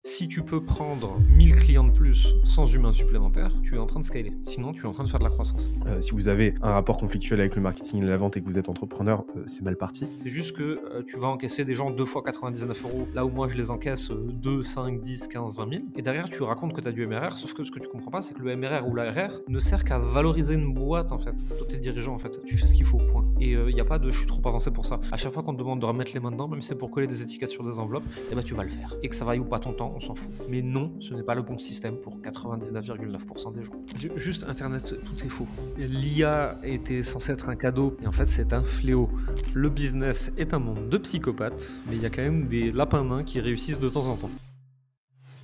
Si tu peux prendre 1000 clients de plus sans humain supplémentaire, tu es en train de scaler. Sinon, tu es en train de faire de la croissance. Si vous avez un rapport conflictuel avec le marketing et la vente et que vous êtes entrepreneur, c'est mal parti. C'est juste que tu vas encaisser des gens 2 fois 99 €, là où moi je les encaisse 2, 5, 10, 15, 20 000. Et derrière, tu racontes que tu as du MRR, sauf que ce que tu comprends pas, c'est que le MRR ou l'ARR ne sert qu'à valoriser une boîte en fait. Toi, t'es dirigeant en fait. Tu fais ce qu'il faut, point. Et il n'y a pas de je suis trop avancé pour ça. À chaque fois qu'on te demande de remettre les mains dedans, même si c'est pour coller des étiquettes sur des enveloppes, eh ben, tu vas le faire. Et que ça vaille ou pas ton temps, on s'en fout. Mais non, ce n'est pas le bon système pour 99,9% des gens. Juste Internet, tout est faux. L'IA était censé être un cadeau, et en fait c'est un fléau. Le business est un monde de psychopathes, mais il y a quand même des lapins nains qui réussissent de temps en temps.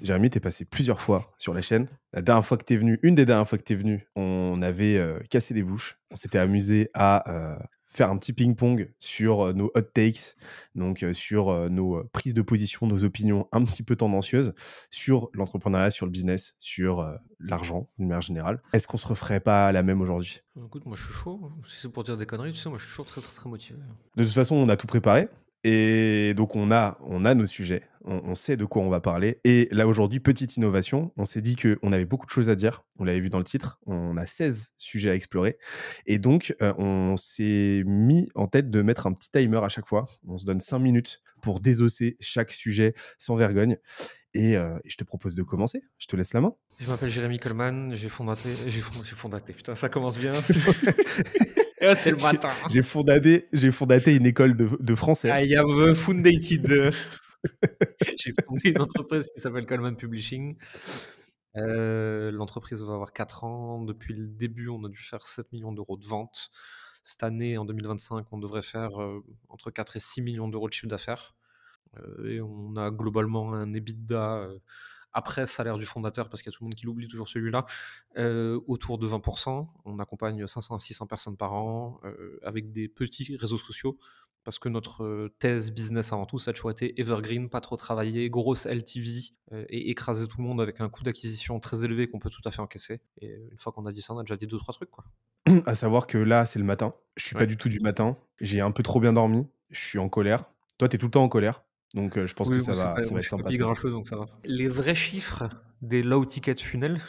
Jérémy, t'es passé plusieurs fois sur la chaîne. La dernière fois que t'es venu, une des dernières fois que t'es venu, on avait cassé des bouches. On s'était amusé à faire un petit ping-pong sur nos hot takes, donc sur nos prises de position, nos opinions un petit peu tendancieuses sur l'entrepreneuriat, sur le business, sur l'argent d'une manière générale. Est-ce qu'on se referait pas la même aujourd'hui? Écoute, moi je suis chaud, si c'est pour dire des conneries, tu sais, moi je suis toujours très très très motivé. De toute façon, on a tout préparé. Et donc, on a nos sujets, on sait de quoi on va parler. Et là, aujourd'hui, petite innovation, on s'est dit qu'on avait beaucoup de choses à dire. On l'avait vu dans le titre, on a 16 sujets à explorer. Et donc, on s'est mis en tête de mettre un petit timer à chaque fois. On se donne 5 minutes pour désosser chaque sujet sans vergogne. Et je te propose de commencer. Je te laisse la main. Je m'appelle Jérémy Coleman, j'ai fondaté, putain, ça commence bien. C'est le matin. J'ai fondaté une école de français. I have fundated. J'ai fondé une entreprise qui s'appelle Coleman Publishing. L'entreprise va avoir 4 ans. Depuis le début, on a dû faire 7 millions d'euros de vente. Cette année, en 2025, on devrait faire entre 4 et 6 millions d'euros de chiffre d'affaires. Et on a globalement un EBITDA après salaire du fondateur, parce qu'il y a tout le monde qui l'oublie toujours celui-là, autour de 20%. On accompagne 500 à 600 personnes par an avec des petits réseaux sociaux, parce que notre thèse business avant tout, ça a toujours été evergreen, pas trop travailler, grosse LTV et écraser tout le monde avec un coût d'acquisition très élevé qu'on peut tout à fait encaisser. Et une fois qu'on a dit ça, on a déjà dit 2-3 trucs, quoi. À savoir que là, c'est le matin. Je suis pas du tout du matin. J'ai un peu trop bien dormi. Je suis en colère. Toi, tu es tout le temps en colère. Donc, je pense que ça va moi, être je suis pas sympa. plus grincheux, donc ça va. Les vrais chiffres des low ticket funnels,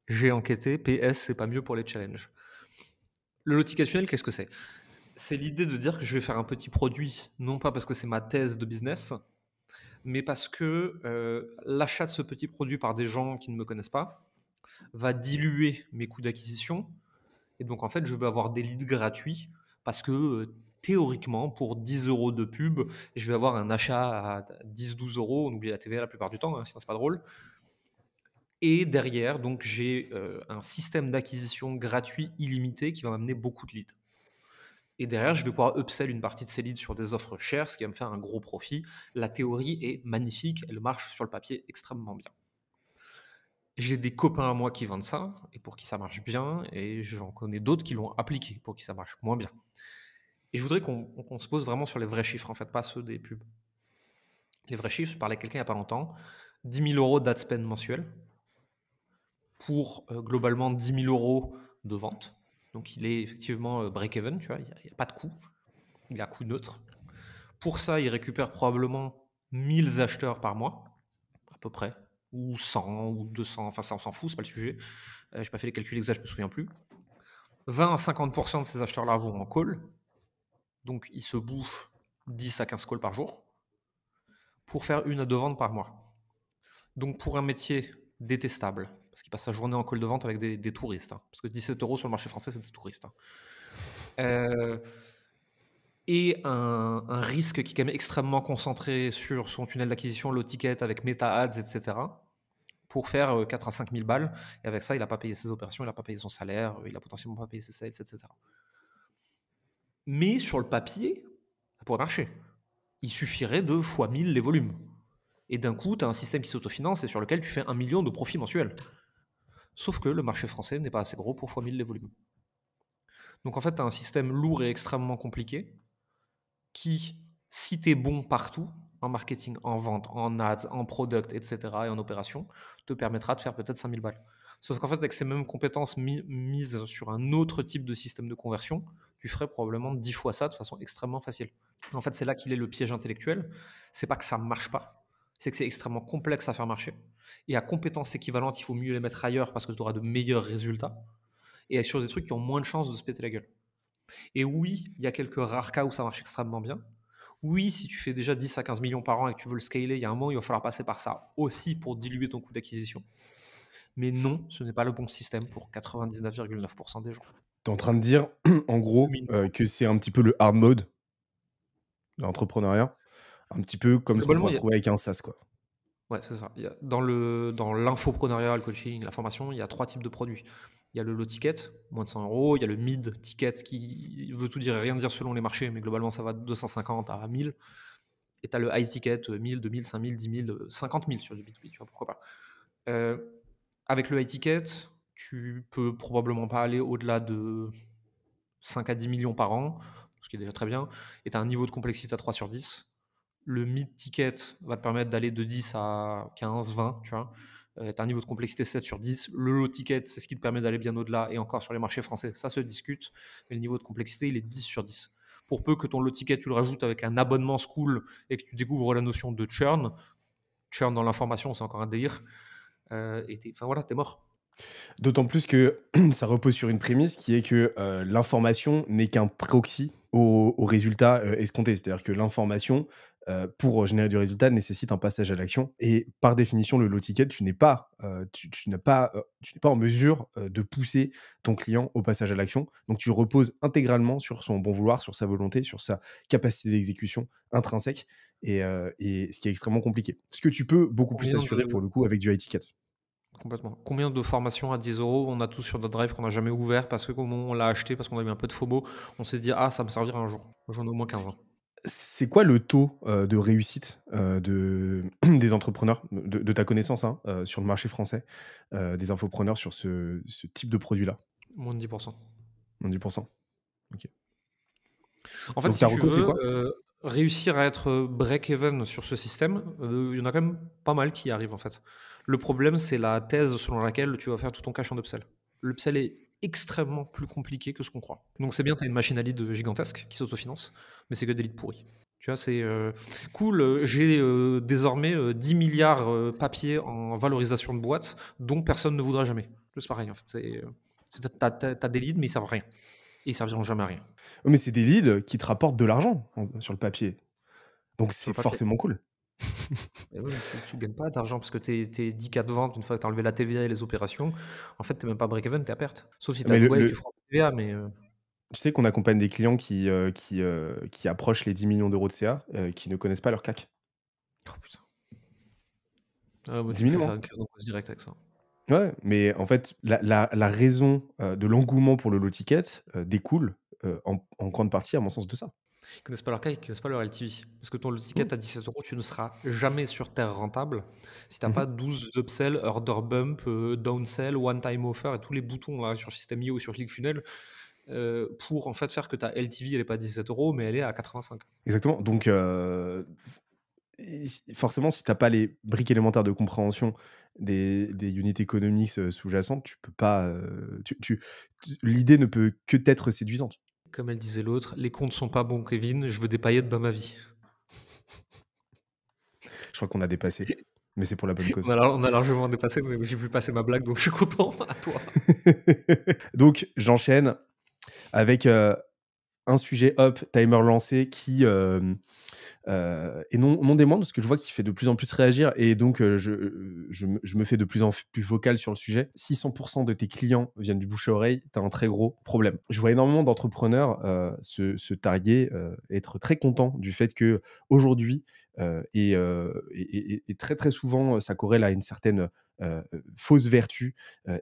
j'ai enquêté. PS, c'est pas mieux pour les challenges. Le low ticket funnel, qu'est-ce que c'est? C'est l'idée de dire que je vais faire un petit produit, non pas parce que c'est ma thèse de business, mais parce que l'achat de ce petit produit par des gens qui ne me connaissent pas va diluer mes coûts d'acquisition. Et donc, en fait, je vais avoir des leads gratuits parce que théoriquement, pour 10 € de pub, je vais avoir un achat à 10-12 €. On oublie la TVA la plupart du temps, hein, sinon c'est pas drôle. Et derrière, donc, j'ai un système d'acquisition gratuit illimité qui va m'amener beaucoup de leads. Et derrière, je vais pouvoir upsell une partie de ces leads sur des offres chères, ce qui va me faire un gros profit. La théorie est magnifique, elle marche sur le papier extrêmement bien. J'ai des copains à moi qui vendent ça, et pour qui ça marche bien, et j'en connais d'autres qui l'ont appliqué, pour qui ça marche moins bien. Et je voudrais qu'on se pose vraiment sur les vrais chiffres, en fait, pas ceux des pubs. Les vrais chiffres, je parlais à quelqu'un il n'y a pas longtemps, 10 000 € d'ad spend mensuel pour globalement 10 000 € de vente. Donc il est effectivement break-even, tu vois, il n'y a pas de coût, il a coût neutre. Pour ça, il récupère probablement 1000 acheteurs par mois, à peu près, ou 100 ou 200, enfin ça on s'en fout, c'est pas le sujet. Je n'ai pas fait les calculs exacts, je me souviens plus. 20 à 50% de ces acheteurs-là vont en call, donc ils se bouffent 10 à 15 calls par jour pour faire 1 à 2 ventes par mois. Donc pour un métier détestable, parce qu'il passe sa journée en call de vente avec des touristes, hein, parce que 17 € sur le marché français, c'est des touristes. Et un risque qui est quand même extrêmement concentré sur son tunnel d'acquisition, low ticket avec Meta Ads, etc., pour faire 4 à 5 000 balles. Et avec ça, il n'a pas payé ses opérations, il n'a pas payé son salaire, il n'a potentiellement pas payé ses sales, etc. Mais sur le papier, ça pourrait marcher. Il suffirait de fois 1000 les volumes. Et d'un coup, tu as un système qui s'autofinance et sur lequel tu fais 1 million de profits mensuels. Sauf que le marché français n'est pas assez gros pour fois 1000 les volumes. Donc en fait, tu as un système lourd et extrêmement compliqué qui, si tu es bon partout, en marketing, en vente, en ads, en product, etc., et en opération, te permettra de faire peut-être 5000 balles. Sauf qu'en fait, avec ces mêmes compétences mises sur un autre type de système de conversion, tu ferais probablement 10 fois ça de façon extrêmement facile. En fait, c'est là qu'il est le piège intellectuel. C'est pas que ça ne marche pas, c'est que c'est extrêmement complexe à faire marcher. Et à compétences équivalentes, il faut mieux les mettre ailleurs parce que tu auras de meilleurs résultats. Et sur des trucs qui ont moins de chances de se péter la gueule. Et oui, il y a quelques rares cas où ça marche extrêmement bien. Oui, si tu fais déjà 10 à 15 millions par an et que tu veux le scaler, il y a un moment, il va falloir passer par ça aussi pour diluer ton coût d'acquisition. Mais non, ce n'est pas le bon système pour 99,9% des gens. Tu es en train de dire, en gros, que c'est un petit peu le hard mode de l'entrepreneuriat, un petit peu comme ce qu'on Globalement, pourrait retrouver avec un SaaS, quoi. ouais, c'est ça. Dans l'infoprenariat, le coaching, la formation, il y a 3 types de produits. Il y a le low ticket, moins de 100 euros. Il y a le mid ticket qui veut tout dire et rien dire selon les marchés, mais globalement, ça va de 250 à 1000. Et tu as le high ticket, 1000, 2000, 5000, 10 000, 50 000 sur du B2B, tu vois, pourquoi pas. Avec le high ticket, tu peux probablement pas aller au-delà de 5 à 10 millions par an, ce qui est déjà très bien, et tu as un niveau de complexité à 3 sur 10. Le mid-ticket va te permettre d'aller de 10 à 15, 20, tu vois. Tu as un niveau de complexité 7 sur 10. Le low ticket, c'est ce qui te permet d'aller bien au-delà, et encore sur les marchés français, ça se discute, mais le niveau de complexité, il est 10 sur 10. Pour peu que ton low ticket, tu le rajoutes avec un abonnement school et que tu découvres la notion de churn dans l'information, c'est encore un délire, et voilà, t'es mort. D'autant plus que ça repose sur une prémisse qui est que l'information n'est qu'un proxy au résultat escompté. C'est-à-dire que l'information, pour générer du résultat, nécessite un passage à l'action. Et par définition, le low ticket, tu n'es pas, tu n'as pas, tu n'es pas en mesure de pousser ton client au passage à l'action. Donc tu reposes intégralement sur son bon vouloir, sur sa volonté, sur sa capacité d'exécution intrinsèque. Et ce qui est extrêmement compliqué. Ce que tu peux beaucoup plus Combien assurer pour de... le coup avec du high ticket. Complètement. Combien de formations à 10 euros on a tous sur notre drive qu'on n'a jamais ouvert parce que comme on l'a acheté, parce qu'on a eu un peu de FOMO, on s'est dit ah ça me servira un jour. J'en ai au moins 15 ans. C'est quoi le taux de réussite des entrepreneurs, de ta connaissance hein, sur le marché français, des infopreneurs sur ce type de produit-là? Moins de 10%. Moins de 10%. Ok. En fait, Donc si ta tu reco, c'est veux quoi? réussir à être break-even sur ce système, il y en a quand même pas mal qui y arrivent en fait. Le problème, c'est la thèse selon laquelle tu vas faire tout ton cash en upsell. L'upsell est extrêmement plus compliqué que ce qu'on croit. Donc c'est bien, tu as une machine à lead gigantesque qui s'autofinance, mais c'est que des leads pourris. Tu vois, c'est cool, j'ai désormais 10 milliards papier en valorisation de boîte dont personne ne voudra jamais. C'est pareil en fait. T'as des leads mais ils servent à rien. Et ils serviront jamais à rien. Oh, mais c'est des leads qui te rapportent de l'argent sur le papier. Donc Sur c'est le papier. forcément cool. Et oui, mais tu gagnes pas d'argent parce que tes 10 cas de vente, une fois que tu as enlevé la TVA et les opérations, en fait, tu même pas break-even, tu es à perte. Sauf si tu es à Mais Dubaï et tu feras la TVA, mais tu sais qu'on accompagne des clients qui approchent les 10 millions d'euros de CA, qui ne connaissent pas leur CAC. oh putain. Ah, moi, 10 tu me fais millions, faire hein. une crise d'angoisse directe avec ça. Ouais, mais en fait, la raison de l'engouement pour le low ticket découle en grande partie, à mon sens, de ça. Ils connaissent pas leur cas, ils connaissent pas leur LTV. Parce que ton Mmh. ticket à 17 euros, tu ne seras jamais sur terre rentable si tu n'as Mmh. pas 12 upsell, order bump, downsell, one time offer et tous les boutons là, sur System.io ou sur ClickFunnels pour en fait faire que ta LTV elle est pas à 17 euros, mais elle est à 85. Exactement. Donc, forcément, si tu as pas les briques élémentaires de compréhension des unités économiques sous-jacentes, tu peux pas. L'idée ne peut que être séduisante. Comme elle disait l'autre, les comptes sont pas bons, Kevin, je veux des paillettes dans ma vie. Je crois qu'on a dépassé, mais c'est pour la bonne cause. On a largement dépassé, mais j'ai pu passer ma blague, donc je suis content. À toi. Donc, j'enchaîne avec un sujet, hop, timer lancé qui et non des moindres, parce que je vois qu'il fait de plus en plus réagir et donc je me fais de plus en plus vocal sur le sujet. Si 100% de tes clients viennent du bouche à oreille, tu as un très gros problème. Je vois énormément d'entrepreneurs se targuer, être très contents du fait qu'aujourd'hui, et très, très souvent, ça corrèle à une certaine fausse vertu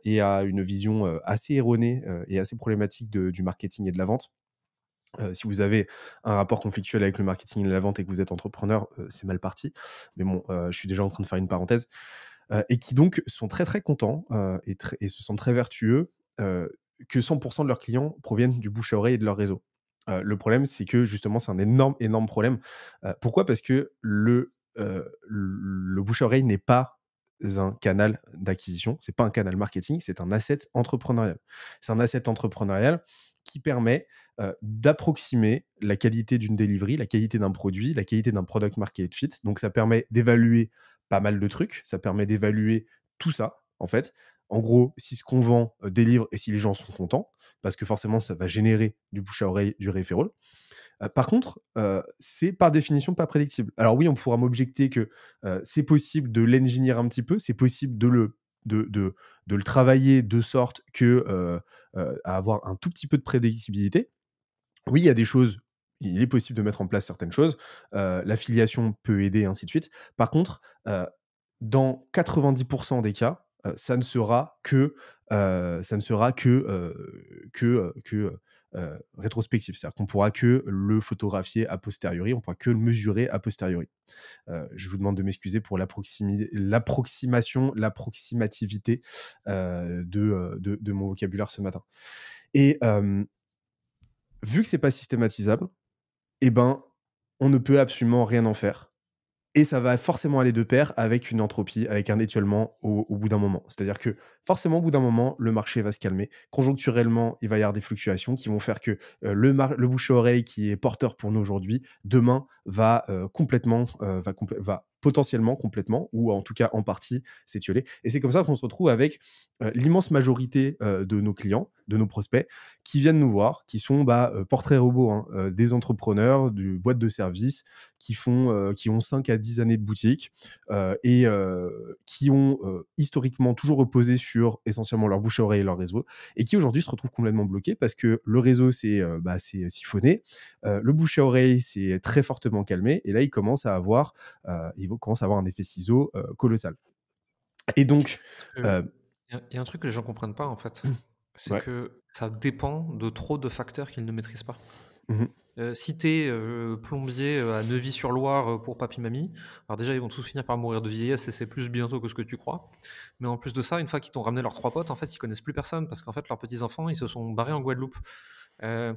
et à une vision assez erronée et assez problématique du marketing et de la vente. Si vous avez un rapport conflictuel avec le marketing et la vente et que vous êtes entrepreneur, c'est mal parti. Mais bon, je suis déjà en train de faire une parenthèse. Et qui donc sont très, très contents et se sentent très vertueux que 100% de leurs clients proviennent du bouche à oreille et de leur réseau. Le problème, c'est que justement, c'est un énorme, énorme problème. Pourquoi? Parce que le bouche à oreille n'est pas un canal d'acquisition, c'est pas un canal marketing, c'est un asset entrepreneurial. C'est un asset entrepreneurial qui permet d'approximer la qualité d'une delivery, la qualité d'un produit, la qualité d'un product market fit. Donc, ça permet d'évaluer pas mal de trucs. Ça permet d'évaluer tout ça, en fait. En gros, si ce qu'on vend délivre et si les gens sont contents, parce que forcément, ça va générer du bouche à oreille, du referral. Par contre, c'est par définition pas prédictible. Alors oui, on pourra m'objecter que c'est possible de l'engineer un petit peu, c'est possible de le travailler de sorte que à avoir un tout petit peu de prédictibilité. Oui, il y a des choses, il est possible de mettre en place certaines choses. L'affiliation peut aider, ainsi de suite. Par contre, dans 90% des cas, ça ne sera que, rétrospectif. C'est-à-dire qu'on pourra que le photographier a posteriori, on pourra que le mesurer a posteriori. Je vous demande de m'excuser pour l'approximativité de mon vocabulaire ce matin. Et vu que c'est pas systématisable, eh ben, on ne peut absolument rien en faire. Et ça va forcément aller de pair avec une entropie, avec un étiolement au bout d'un moment. C'est-à-dire que forcément, au bout d'un moment, le marché va se calmer. Conjoncturellement, il va y avoir des fluctuations qui vont faire que le bouche à oreille qui est porteur pour nous aujourd'hui, demain va va potentiellement complètement, ou en tout cas en partie, s'étioler. Et c'est comme ça qu'on se retrouve avec l'immense majorité de nos clients, de nos prospects, qui viennent nous voir, qui sont portraits robots, hein, des entrepreneurs, du boîtes de services, qui ont 5 à 10 années de boutique et qui ont historiquement toujours reposé sur essentiellement leur bouche à oreille et leur réseau, et qui aujourd'hui se retrouvent complètement bloqués parce que le réseau c'est siphonné, le bouche à oreille c'est très fortement calmé, et là ils commencent à avoir un effet ciseau colossal. Et donc, Il euh, y a un truc que les gens comprennent pas, en fait. C'est ouais. que ça dépend de trop de facteurs qu'ils ne maîtrisent pas. Mhm. Si t'es plombier à Neuvy-sur-Loire pour papy-mamie, alors déjà ils vont tous finir par mourir de vieillesse et c'est plus bientôt que ce que tu crois. Mais en plus de ça, une fois qu'ils t'ont ramené leurs trois potes, en fait ils connaissent plus personne parce qu'en fait leurs petits-enfants ils se sont barrés en Guadeloupe. Euh,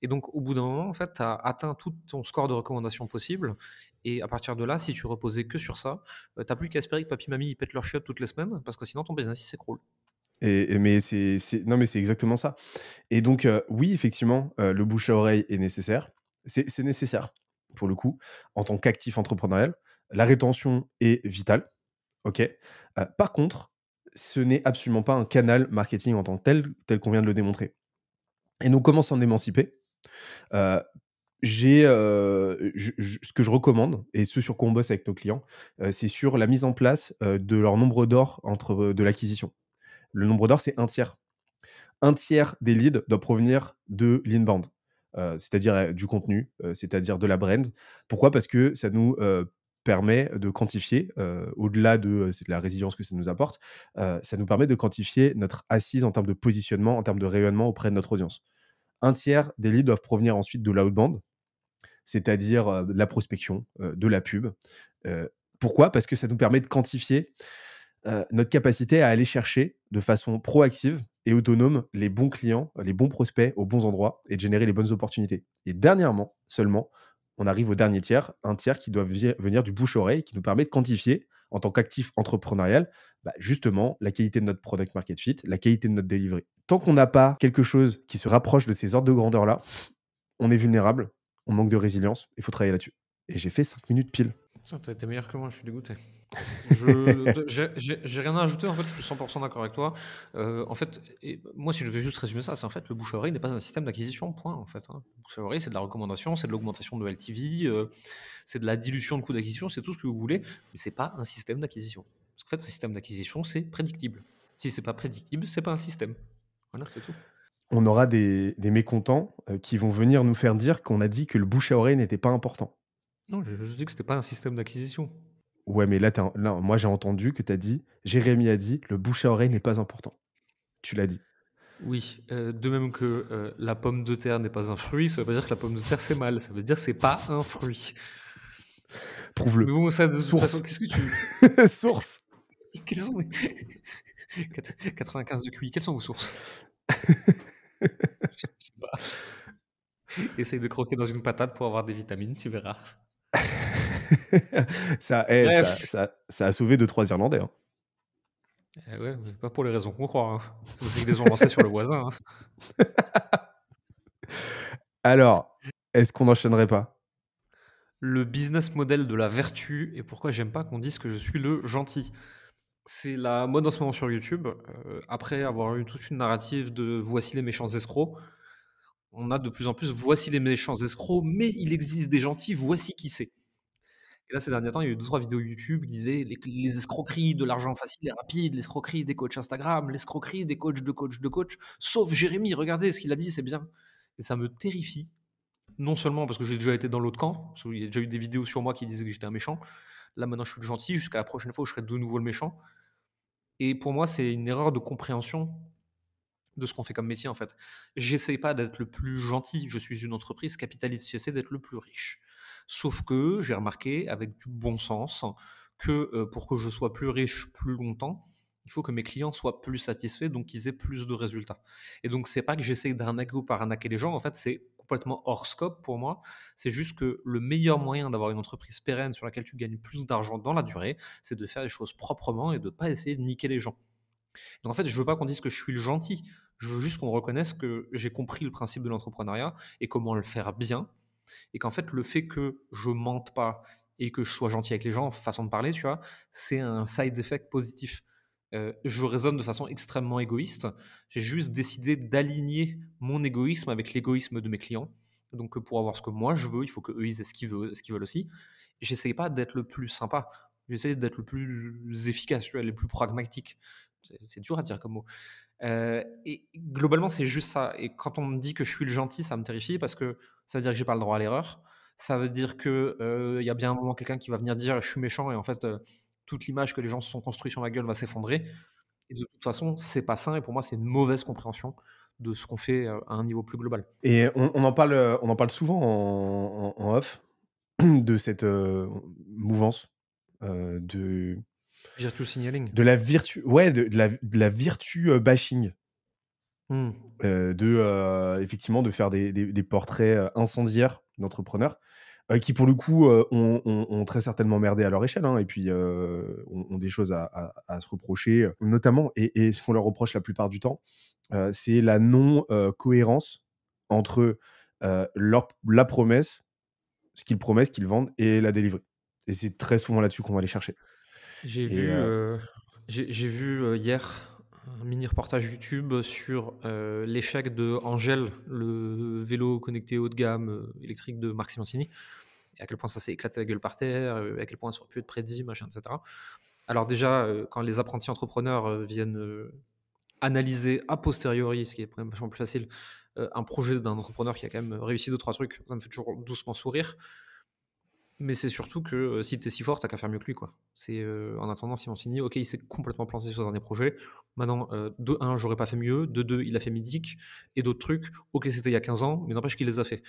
et donc au bout d'un moment, en fait, tu as atteint tout ton score de recommandation possible. Et à partir de là, si tu reposais que sur ça, t'as plus qu'à espérer que papy-mamie ils pètent leur chiottes toutes les semaines parce que sinon ton business il s'écroule. Mais non, mais c'est exactement ça. Et donc, oui, effectivement, le bouche à oreille est nécessaire. C'est nécessaire, pour le coup, en tant qu'actif entrepreneurial. La rétention est vitale, OK. Par contre, ce n'est absolument pas un canal marketing en tant que tel qu'on vient de le démontrer. Et donc, comment s'en émanciper? Heu, ce que je recommande, et ce sur quoi on bosse avec nos clients, c'est sur la mise en place, de leur nombre d'or de l'acquisition. Le nombre d'or, c'est un tiers. Un tiers des leads doit provenir de l'inbound, c'est-à-dire du contenu, c'est-à-dire de la brand. Pourquoi? Parce que ça nous permet de quantifier, au-delà c'est de la résilience que ça nous apporte, ça nous permet de quantifier notre assise en termes de positionnement, en termes de rayonnement auprès de notre audience. Un tiers des leads doivent provenir ensuite de l'outbound, c'est-à-dire de la prospection, de la pub. Heu, Pourquoi? Parce que ça nous permet de quantifier notre capacité à aller chercher de façon proactive et autonome les bons clients, les bons prospects aux bons endroits, et de générer les bonnes opportunités. Et dernièrement, seulement, on arrive au dernier tiers, un tiers qui doit venir du bouche-oreille, qui nous permet de quantifier, en tant qu'actif entrepreneurial, justement, la qualité de notre product market fit, la qualité de notre delivery. Tant qu'on n'a pas quelque chose qui se rapproche de ces ordres de grandeur-là, on est vulnérable, on manque de résilience, il faut travailler là-dessus. Et j'ai fait 5 minutes pile. Putain, t'as été meilleur que moi, je suis dégoûté. J'ai rien à ajouter, en fait, je suis 100% d'accord avec toi. En fait, moi, si je devais juste résumer ça, c'est en fait le bouche à oreille n'est pas un système d'acquisition, point, en fait, hein. Le bouche à oreille, c'est de la recommandation, c'est de l'augmentation de LTV, c'est de la dilution de coûts d'acquisition, c'est tout ce que vous voulez, mais c'est pas un système d'acquisition. Parce qu'en fait, un système d'acquisition, c'est prédictible. Si c'est pas prédictible, c'est pas un système. Voilà, c'est tout. On aura des mécontents qui vont venir nous faire dire qu'on a dit que le bouche à oreille n'était pas important. Non, j'ai juste dit que c'était pas un système d'acquisition. Ouais, mais là, là, moi, j'ai entendu que tu as dit, Jérémy a dit, le bouche à oreille n'est pas important. Tu l'as dit. Oui, de même que la pomme de terre n'est pas un fruit, ça veut pas dire que la pomme de terre c'est mal, ça veut dire que c'est pas un fruit. Mais Prouve-le. bon, ça, de toute façon, Source. qu'est-ce que tu. Source. Quelles sont les. 95 de QI, quelles sont vos sources? Je sais pas. Essaye de croquer dans une patate pour avoir des vitamines, tu verras. Bref. Ça a sauvé 2-3 Irlandais, hein. Ouais, mais pas pour les raisons qu'on croit, hein. C'est parce qu'ils les ont lancés sur le voisin, hein. Alors, est-ce qu'on n'enchaînerait pas? le business model de la vertu et pourquoi j'aime pas qu'on dise que je suis le gentil. C'est la mode en ce moment sur YouTube, après avoir eu toute une narrative de «Voici les méchants escrocs», on a de plus en plus «Voici les méchants escrocs, mais il existe des gentils, voici qui c'est». Et là, ces derniers temps, il y a eu 2-3 vidéos YouTube qui disaient les escroqueries de l'argent facile et rapide, l'escroquerie des coachs Instagram, l'escroquerie des coachs, sauf Jérémy, regardez ce qu'il a dit, c'est bien. Et ça me terrifie. Non seulement parce que j'ai déjà été dans l'autre camp, parce qu'il y a déjà eu des vidéos sur moi qui disaient que j'étais un méchant. Là, maintenant, je suis le gentil, jusqu'à la prochaine fois où je serai de nouveau le méchant. Et pour moi, c'est une erreur de compréhension de ce qu'on fait comme métier, en fait. J'essaye pas d'être le plus gentil, je suis une entreprise capitaliste, j'essaie d'être le plus riche. Sauf que j'ai remarqué, avec du bon sens, que pour que je sois plus riche plus longtemps, il faut que mes clients soient plus satisfaits, donc qu'ils aient plus de résultats. Et donc, c'est pas que j'essaye d'arnaquer ou par arnaquer les gens, en fait, c'est complètement hors scope pour moi. C'est juste que le meilleur moyen d'avoir une entreprise pérenne sur laquelle tu gagnes plus d'argent dans la durée, c'est de faire les choses proprement et de pas essayer de niquer les gens. Donc en fait, je veux pas qu'on dise que je suis le gentil. Je veux juste qu'on reconnaisse que j'ai compris le principe de l'entrepreneuriat et comment le faire bien. Et qu'en fait, le fait que je mente pas et que je sois gentil avec les gens, façon de parler, tu vois, c'est un side effect positif. Je raisonne de façon extrêmement égoïste. J'ai juste décidé d'aligner mon égoïsme avec l'égoïsme de mes clients. Donc pour avoir ce que moi je veux, il faut qu'eux ils aient ce qu'ils veulent aussi. J'essaye pas d'être le plus sympa. J'essaie d'être le plus efficace, tu vois, le plus pragmatique. C'est dur à dire comme mot. Et globalement, c'est juste ça. Et quand on me dit que je suis le gentil, ça me terrifie parce que ça veut dire que j'ai pas le droit à l'erreur. Ça veut dire que, il y a bien un moment quelqu'un qui va venir dire: «Je suis méchant» et en fait, toute l'image que les gens se sont construits sur ma gueule va s'effondrer et de toute façon, c'est pas sain et pour moi, c'est une mauvaise compréhension de ce qu'on fait, à un niveau plus global. Et on en parle souvent en off de cette, mouvance, de Virtue signaling. la vertu ouais, de la vertu, bashing, Mmh. effectivement de faire des portraits, incendiaires d'entrepreneurs, qui pour le coup, ont très certainement merdé à leur échelle, hein, et puis, ont des choses à se reprocher, notamment et ce qu'on leur reproche la plupart du temps, c'est la non, cohérence entre, la promesse, ce qu'ils promettent, ce qu'ils vendent et la delivery, et c'est très souvent là-dessus qu'on va les chercher. J'ai Et vu, j'ai vu, hier un mini reportage YouTube sur, l'échec de Angel, le vélo connecté haut de gamme, électrique de Marc Simoncini et à quel point ça s'est éclaté la gueule par terre, à quel point ça aurait pu être prédit, machin et cetera. Alors déjà, quand les apprentis entrepreneurs, viennent, analyser a posteriori, ce qui est quand même vachement plus facile, un projet d'un entrepreneur qui a quand même réussi 2-3 trucs, ça me fait toujours doucement sourire. Mais c'est surtout que, si tu es si fort, tu qu'à faire mieux que lui, quoi. C'est, en attendant Simoncini, OK, il s'est complètement planté sur un des projets. Maintenant, de 1, j'aurais pas fait mieux, de 2, il a fait Midic et d'autres trucs. OK, c'était il y a 15 ans, mais n'empêche qu'il les a fait.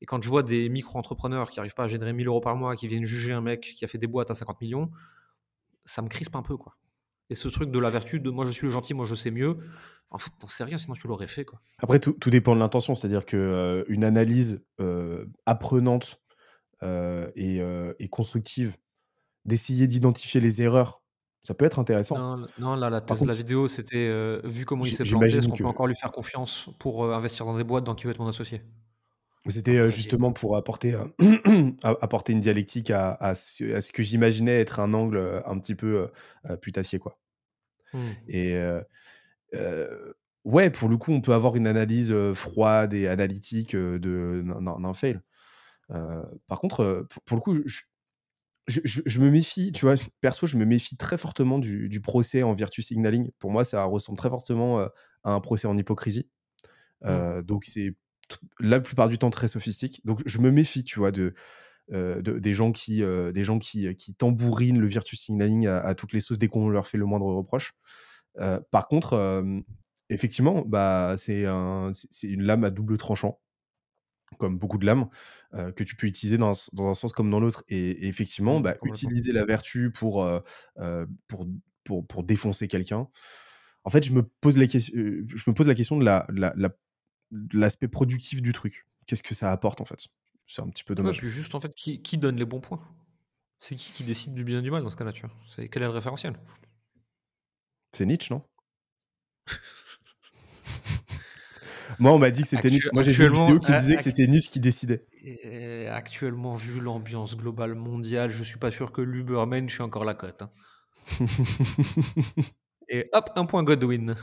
Et quand je vois des micro-entrepreneurs qui arrivent pas à générer 1 000 € par mois, qui viennent juger un mec qui a fait des boîtes à 50 millions, ça me crispe un peu, quoi. Et ce truc de la vertu de: «Moi, je suis le gentil, moi, je sais mieux», en fait, tu sais rien, sinon tu l'aurais fait, quoi. après tout dépend de l'intention, c'est-à-dire que, une analyse, apprenante, et constructive, d'essayer d'identifier les erreurs, ça peut être intéressant. Non, non, là, la Par thèse de contre, la vidéo, c'était, vu comment il s'est planté, est-ce j'imagine qu'on peut que encore lui faire confiance pour, investir dans des boîtes dans qui veut être mon associé? Un c'était, peu fatigué. justement pour apporter, apporter une dialectique à ce que j'imaginais être un angle, un petit peu, putassier, quoi. Mmh. Et ouais, pour le coup, on peut avoir une analyse, froide et analytique, d'un fail. Par contre, pour le coup, je me méfie, tu vois? Perso, je me méfie très fortement du procès en virtue signaling. Pour moi, ça ressemble très fortement, à un procès en hypocrisie. Mmh. Donc c'est la plupart du temps très sophistique. Donc je me méfie, tu vois, des gens qui tambourinent le virtue signaling à toutes les sauces dès qu'on leur fait le moindre reproche. Par contre, effectivement, bah, c'est une lame à double tranchant, comme beaucoup de lames, que tu peux utiliser dans un sens comme dans l'autre, et effectivement, Mmh, bah, complètement. utiliser la vertu heu, pour pour défoncer quelqu'un. En fait, je me pose la question de l'aspect productif du truc. Qu'est-ce que ça apporte, en fait? C'est un petit peu Ouais, dommage. puis juste, en fait, qui donne les bons points? C'est qui décide du bien et du mal dans ce cas-là, tu vois? C'est quel est le référentiel? C'est Nietzsche, non? Moi, on m'a dit que c'était Nietzsche. Moi, j'ai vu une vidéo qui me disait que c'était Nietzsche qui décidait. Actuellement, vu l'ambiance globale mondiale, je suis pas sûr que l'Ubermensch ait encore la cote. Hein. Et hop, un point Godwin.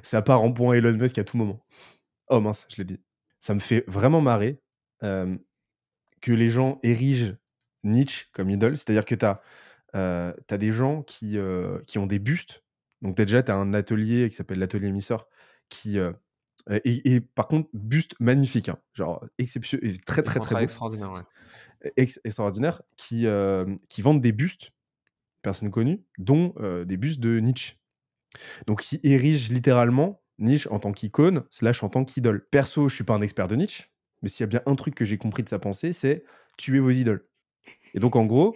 Ça part en point Elon Musk à tout moment. Oh mince, je l'ai dit. Ça me fait vraiment marrer que les gens érigent Nietzsche comme idole. C'est-à-dire que tu as des gens qui ont des bustes. Donc déjà, tu as un atelier qui s'appelle l'atelier Missor qui... et par contre, buste magnifique. Hein. Genre, exceptionnel, très très très beau. Extraordinaire, ouais. Extraordinaire. Qui vendent des bustes, personnes connues, dont des bustes de Nietzsche. Donc, qui érige littéralement Nietzsche en tant qu'icône, / en tant qu'idole. Perso, je suis pas un expert de Nietzsche, mais s'il y a bien un truc que j'ai compris de sa pensée, c'est tuer vos idoles. Et donc, en gros,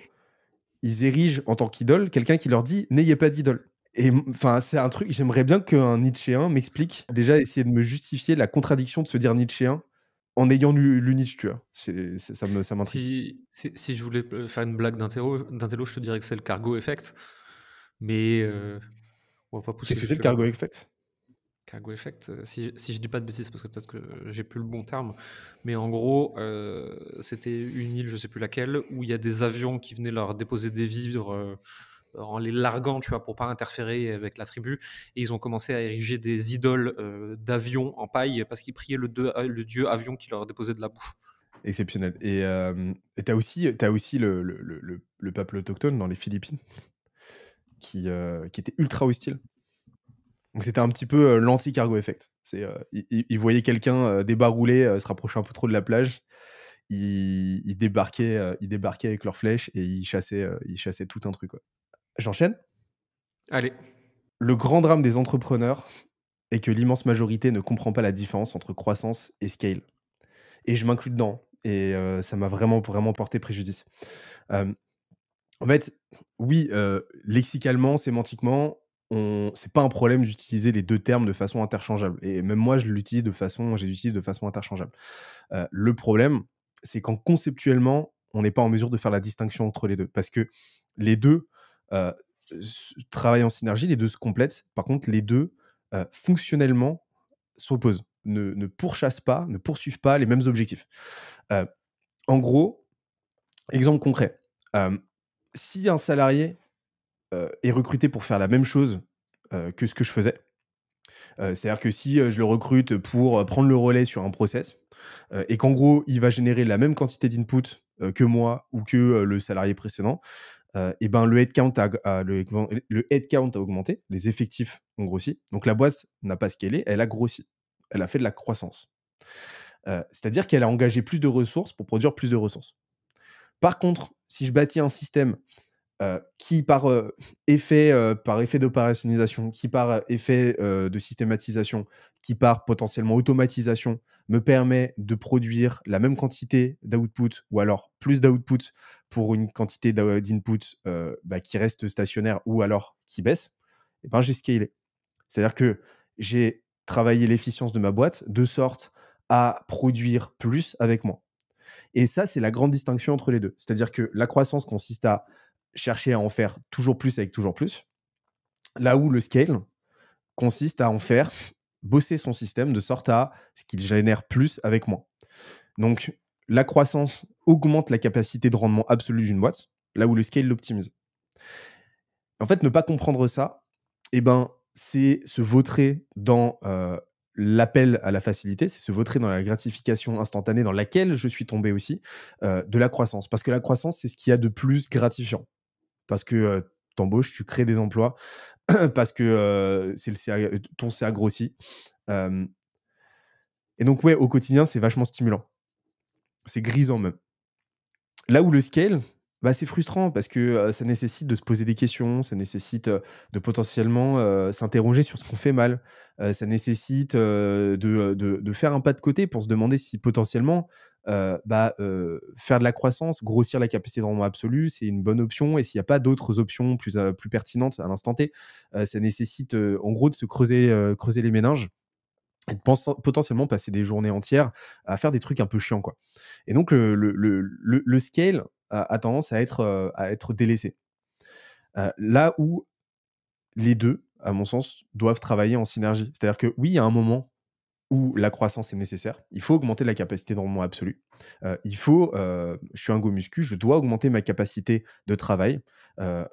ils érigent en tant qu'idole quelqu'un qui leur dit n'ayez pas d'idole. Et enfin, c'est un truc, j'aimerais bien qu'un Nietzschéen m'explique, déjà essayer de me justifier la contradiction de se dire Nietzschéen en ayant lu Nietzsche, tu vois. Ça m'intrigue. Si je voulais faire une blague d'intello, je te dirais que c'est le cargo effect. Mais on va pas pousser. Qu'est-ce que c'est le cargo effect? Cargo effect, si je dis pas de bêtises, parce que peut-être que j'ai plus le bon terme, mais en gros, c'était une île, je sais plus laquelle, où il y a des avions qui venaient leur déposer des vivres en les larguant, tu vois, pour pas interférer avec la tribu. Et ils ont commencé à ériger des idoles d'avions en paille parce qu'ils priaient le dieu avion qui leur déposait de la bouffe. Exceptionnel. Et t'as aussi le peuple autochtone dans les Philippines qui était ultra hostile. Donc c'était un petit peu l'anti-cargo effect. Ils voyaient quelqu'un débarrouler, se rapprocher un peu trop de la plage. Ils débarquaient avec leurs flèches et ils chassaient tout un truc. Quoi. J'enchaîne. Allez. Le grand drame des entrepreneurs est que l'immense majorité ne comprend pas la différence entre croissance et scale. Et je m'inclus dedans. Et ça m'a vraiment porté préjudice. En fait, oui, lexicalement, sémantiquement, c'est pas un problème d'utiliser les deux termes de façon interchangeable. Et même moi, je les utilise de façon interchangeable. Le problème, c'est quand conceptuellement, on n'est pas en mesure de faire la distinction entre les deux. Parce que les deux travaillent en synergie, les deux se complètent. Par contre, les deux, fonctionnellement, s'opposent, ne pourchassent pas, ne poursuivent pas les mêmes objectifs. En gros, exemple concret. Si un salarié est recruté pour faire la même chose que ce que je faisais, c'est-à-dire que si je le recrute pour prendre le relais sur un process, et qu'en gros, il va générer la même quantité d'input que moi ou que le salarié précédent, et ben le headcount a augmenté, les effectifs ont grossi, donc la boîte n'a pas scalé, elle a grossi, elle a fait de la croissance. C'est-à-dire qu'elle a engagé plus de ressources pour produire plus de ressources. Par contre, si je bâtis un système qui, par effet d'opérationnalisation, qui par effet de systématisation, qui par potentiellement automatisation, me permet de produire la même quantité d'output ou alors plus d'output pour une quantité d'input qui reste stationnaire ou alors qui baisse, et ben j'ai scalé. C'est-à-dire que j'ai travaillé l'efficience de ma boîte de sorte à produire plus avec moi. Et ça, c'est la grande distinction entre les deux. C'est-à-dire que la croissance consiste à chercher à en faire toujours plus avec toujours plus, là où le scale consiste à en faire bosser son système de sorte à ce qu'il génère plus avec moins. Donc, la croissance augmente la capacité de rendement absolu d'une boîte, là où le scale l'optimise. En fait, ne pas comprendre ça, c'est se vautrer dans l'appel à la facilité, c'est se vautrer dans la gratification instantanée dans laquelle je suis tombé aussi, de la croissance. Parce que la croissance, c'est ce qu'il y a de plus gratifiant. Parce que t'embauches, tu crées des emplois, parce que ton CA grossit. Et donc, ouais, au quotidien, c'est vachement stimulant. C'est grisant même. Là où le scale, c'est frustrant parce que ça nécessite de se poser des questions, ça nécessite de potentiellement s'interroger sur ce qu'on fait mal, ça nécessite de faire un pas de côté pour se demander si potentiellement faire de la croissance, grossir la capacité de rendement absolu, c'est une bonne option et s'il n'y a pas d'autres options plus pertinentes à l'instant T, ça nécessite en gros de se creuser les méninges et de potentiellement passer des journées entières à faire des trucs un peu chiants, quoi. Et donc, le scale a tendance à être délaissé. Là où les deux, à mon sens, doivent travailler en synergie. C'est-à-dire que oui, il y a un moment où la croissance est nécessaire. Il faut augmenter la capacité de rendement absolue. Je suis un go muscu, je dois augmenter ma capacité de travail. Heu,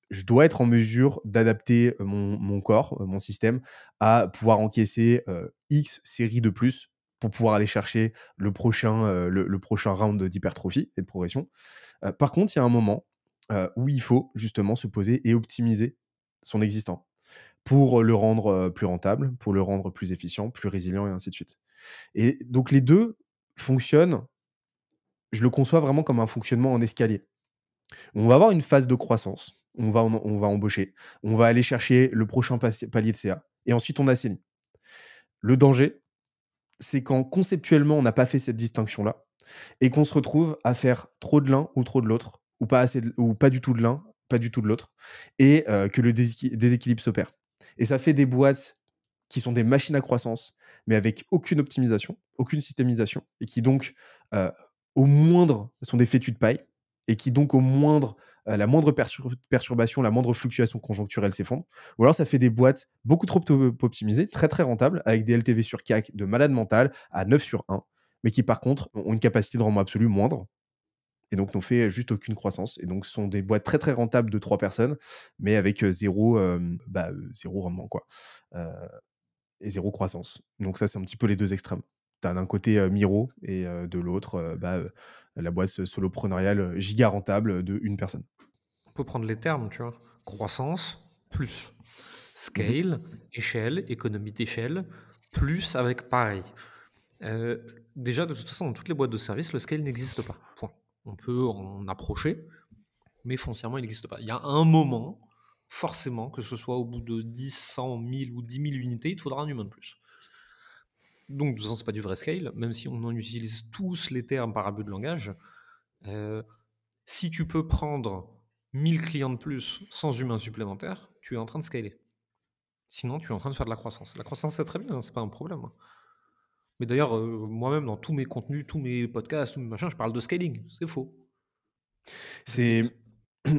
je dois être en mesure d'adapter, mon corps, mon système à pouvoir encaisser, X séries de plus pour pouvoir aller chercher le prochain round d'hypertrophie et de progression. Par contre, il y a un moment, où il faut justement se poser et optimiser son existant pour le rendre, plus rentable, pour le rendre plus efficient, plus résilient et ainsi de suite. Et donc les 2 fonctionnent, je le conçois vraiment comme un fonctionnement en escalier. On va avoir une phase de croissance, on va embaucher, on va aller chercher le prochain palier de CA et ensuite on assainit. Le danger, c'est quand conceptuellement on n'a pas fait cette distinction-là et qu'on se retrouve à faire trop de l'un ou trop de l'autre, ou pas du tout de l'un, pas du tout de l'autre, et que le déséquilibre s'opère. Et ça fait des boîtes qui sont des machines à croissance, mais avec aucune optimisation, aucune systémisation, et qui donc, heu, au moindre sont des fétus de paille, et qui donc au moindre, la moindre perturbation, la moindre fluctuation conjoncturelle s'effondre. Ou alors ça fait des boîtes beaucoup trop optimisées, très, très rentables, avec des LTV sur CAC de malade mental à 9/1, mais qui par contre ont une capacité de rendement absolu moindre et donc n'ont fait juste aucune croissance et donc sont des boîtes très, très rentables de 3 personnes, mais avec, 0 rendement quoi, heu et 0 croissance. Donc ça, c'est un petit peu les 2 extrêmes. Tu as d'un côté, Miro et de l'autre, la boîte solopreneuriale, giga rentable de une personne. On peut prendre les termes, tu vois? Croissance, plus Mmh. scale, échelle, économie d'échelle, plus avec pareil. Déjà, de toute façon, dans toutes les boîtes de services, le scale n'existe pas. Point. On peut en approcher, mais foncièrement, il n'existe pas. Il y a un moment, forcément, que ce soit au bout de 10, 100, 1000 ou 10 000 unités, il te faudra un humain de plus. Donc, de toute façon, ce n'est pas du vrai scale, même si on en utilise tous les termes par abus de langage. Euh, Si tu peux prendre 1000 clients de plus sans humain supplémentaire, tu es en train de scaler. Sinon, tu es en train de faire de la croissance. La croissance, c'est très bien, hein, c'est pas un problème, hein. Mais d'ailleurs, moi-même, dans tous mes contenus, tous mes podcasts, tous mes machins, je parle de scaling. C'est faux. That's C'est it.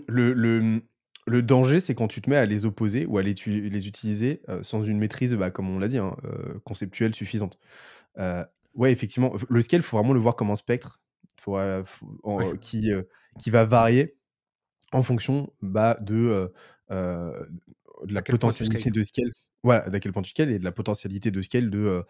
le danger, c'est quand tu te mets à les opposer ou à les utiliser, sans une maîtrise, comme on l'a dit, hein, conceptuelle suffisante. Heu, ouais, effectivement, le scale, faut vraiment le voir comme un spectre, faut Ouais. qui va varier en fonction, de la À quel point tu potentialité scales. de scale. Voilà, d'à quel point tu scales et de la potentialité de scale de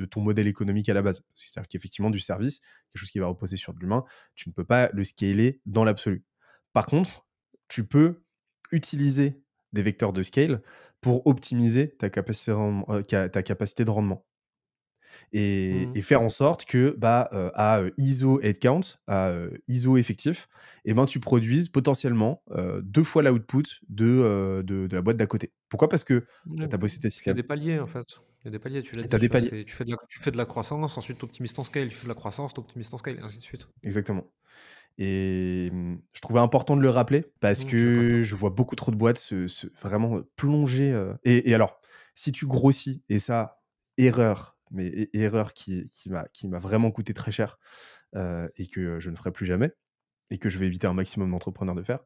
ton modèle économique à la base. C'est-à-dire qu'effectivement, du service, quelque chose qui va reposer sur de l'humain, tu ne peux pas le scaler dans l'absolu. Par contre, tu peux utiliser des vecteurs de scale pour optimiser ta capacité de rendement et Mhm. faire en sorte que, à, ISO headcount, à, ISO effectif, et ben, tu produises potentiellement, 2 fois l'output de la boîte d'à côté. Pourquoi? Parce que, Ouais, tu as bossé tes puis il y a systèmes des paliers, en fait. Il y a des paliers, tu l'as et tu as dit, des tu vois. paliers. Tu fais de la croissance, ensuite tu optimises ton scale. Tu fais de la croissance, tu optimises ton scale, et ainsi de suite. Exactement et je trouvais important de le rappeler parce Je suis d'accord avec que toi. je vois beaucoup trop de boîtes se vraiment, plonger, et alors, si tu grossis et ça, erreur, mais erreur qui m'a vraiment coûté très cher, et que je ne ferai plus jamais et que je vais éviter un maximum d'entrepreneurs de faire.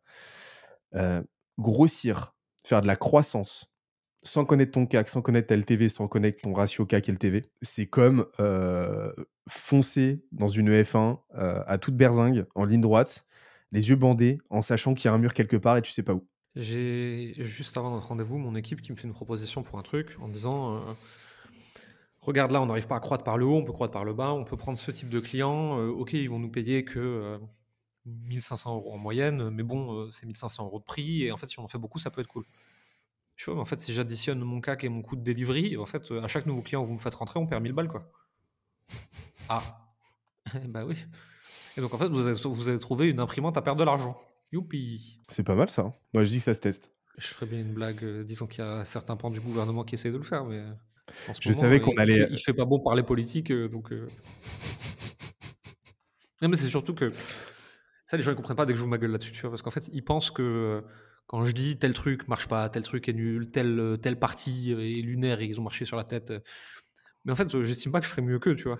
Heu, grossir, faire de la croissance, sans connaître ton CAC, sans connaître ta LTV, sans connaître ton ratio CAC LTV, c'est comme, foncer dans une F1, à toute berzingue, en ligne droite, les yeux bandés, en sachant qu'il y a un mur quelque part et tu sais pas où. J'ai juste avant notre rendez-vous, mon équipe qui me fait une proposition pour un truc en disant regarde là, on n'arrive pas à croître par le haut, on peut croître par le bas, on peut prendre ce type de clients. Ok, ils vont nous payer que 1500 euros en moyenne, mais bon, c'est 1500 euros de prix et en fait, si on en fait beaucoup, ça peut être cool. Je vois, mais en fait, si j'additionne mon CAC et mon coût de delivery, en fait, à chaque nouveau client que vous me faites rentrer, on perd 1000 balles quoi. Ah, bah oui. Et donc en fait, vous avez trouvé une imprimante à perdre de l'argent. Youpi. C'est pas mal ça, hein. Moi, je dis que ça se teste. Je ferais bien une blague, disant qu'il y a certains pans du gouvernement qui essayent de le faire, mais en ce Je moment, savais qu'on allait, il fait pas bon parler politique, donc non, mais c'est surtout que ça, les gens ils comprennent pas dès que je joue ma gueule là-dessus, tu vois? Parce qu'en fait, ils pensent que, quand je dis: «Tel truc marche pas, tel truc est nul, telle partie, est lunaire et ils ont marché sur la tête», mais en fait, j'estime pas que je ferais mieux qu'eux, tu vois?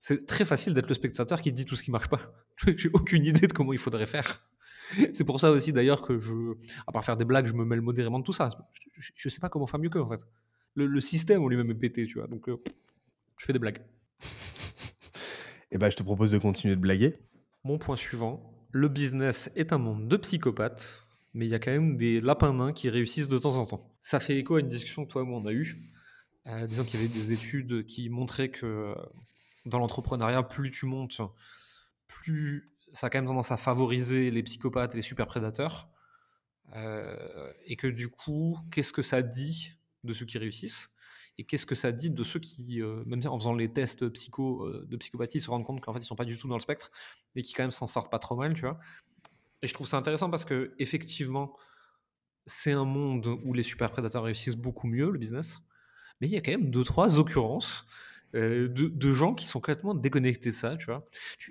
C'est très facile d'être le spectateur qui dit tout ce qui marche pas. J'ai aucune idée de comment il faudrait faire. C'est pour ça aussi d'ailleurs que à part faire des blagues, je me mêle modérément de tout ça. Je sais pas comment faire mieux qu'eux en fait. Le système en lui-même est pété, tu vois. Donc je fais des blagues. Et bah, je te propose de continuer de blaguer. Mon point suivant, le business est un monde de psychopathes, mais il y a quand même des lapins nains qui réussissent de temps en temps. Ça fait écho à une discussion que toi et moi on a eue, disant qu'il y avait des études qui montraient que dans l'entrepreneuriat, plus tu montes, plus ça a quand même tendance à favoriser les psychopathes et les super prédateurs. Et que du coup, qu'est-ce que ça dit de ceux qui réussissent et qu'est-ce que ça dit de ceux qui, même en faisant les tests de psychopathie, se rendent compte qu'en fait, ils sont pas du tout dans le spectre et qui quand même s'en sortent pas trop mal, tu vois. Et je trouve ça intéressant parce que effectivement, c'est un monde où les super prédateurs réussissent beaucoup mieux, le business, mais il y a quand même 2-3 occurrences de gens qui sont complètement déconnectés de ça, tu vois.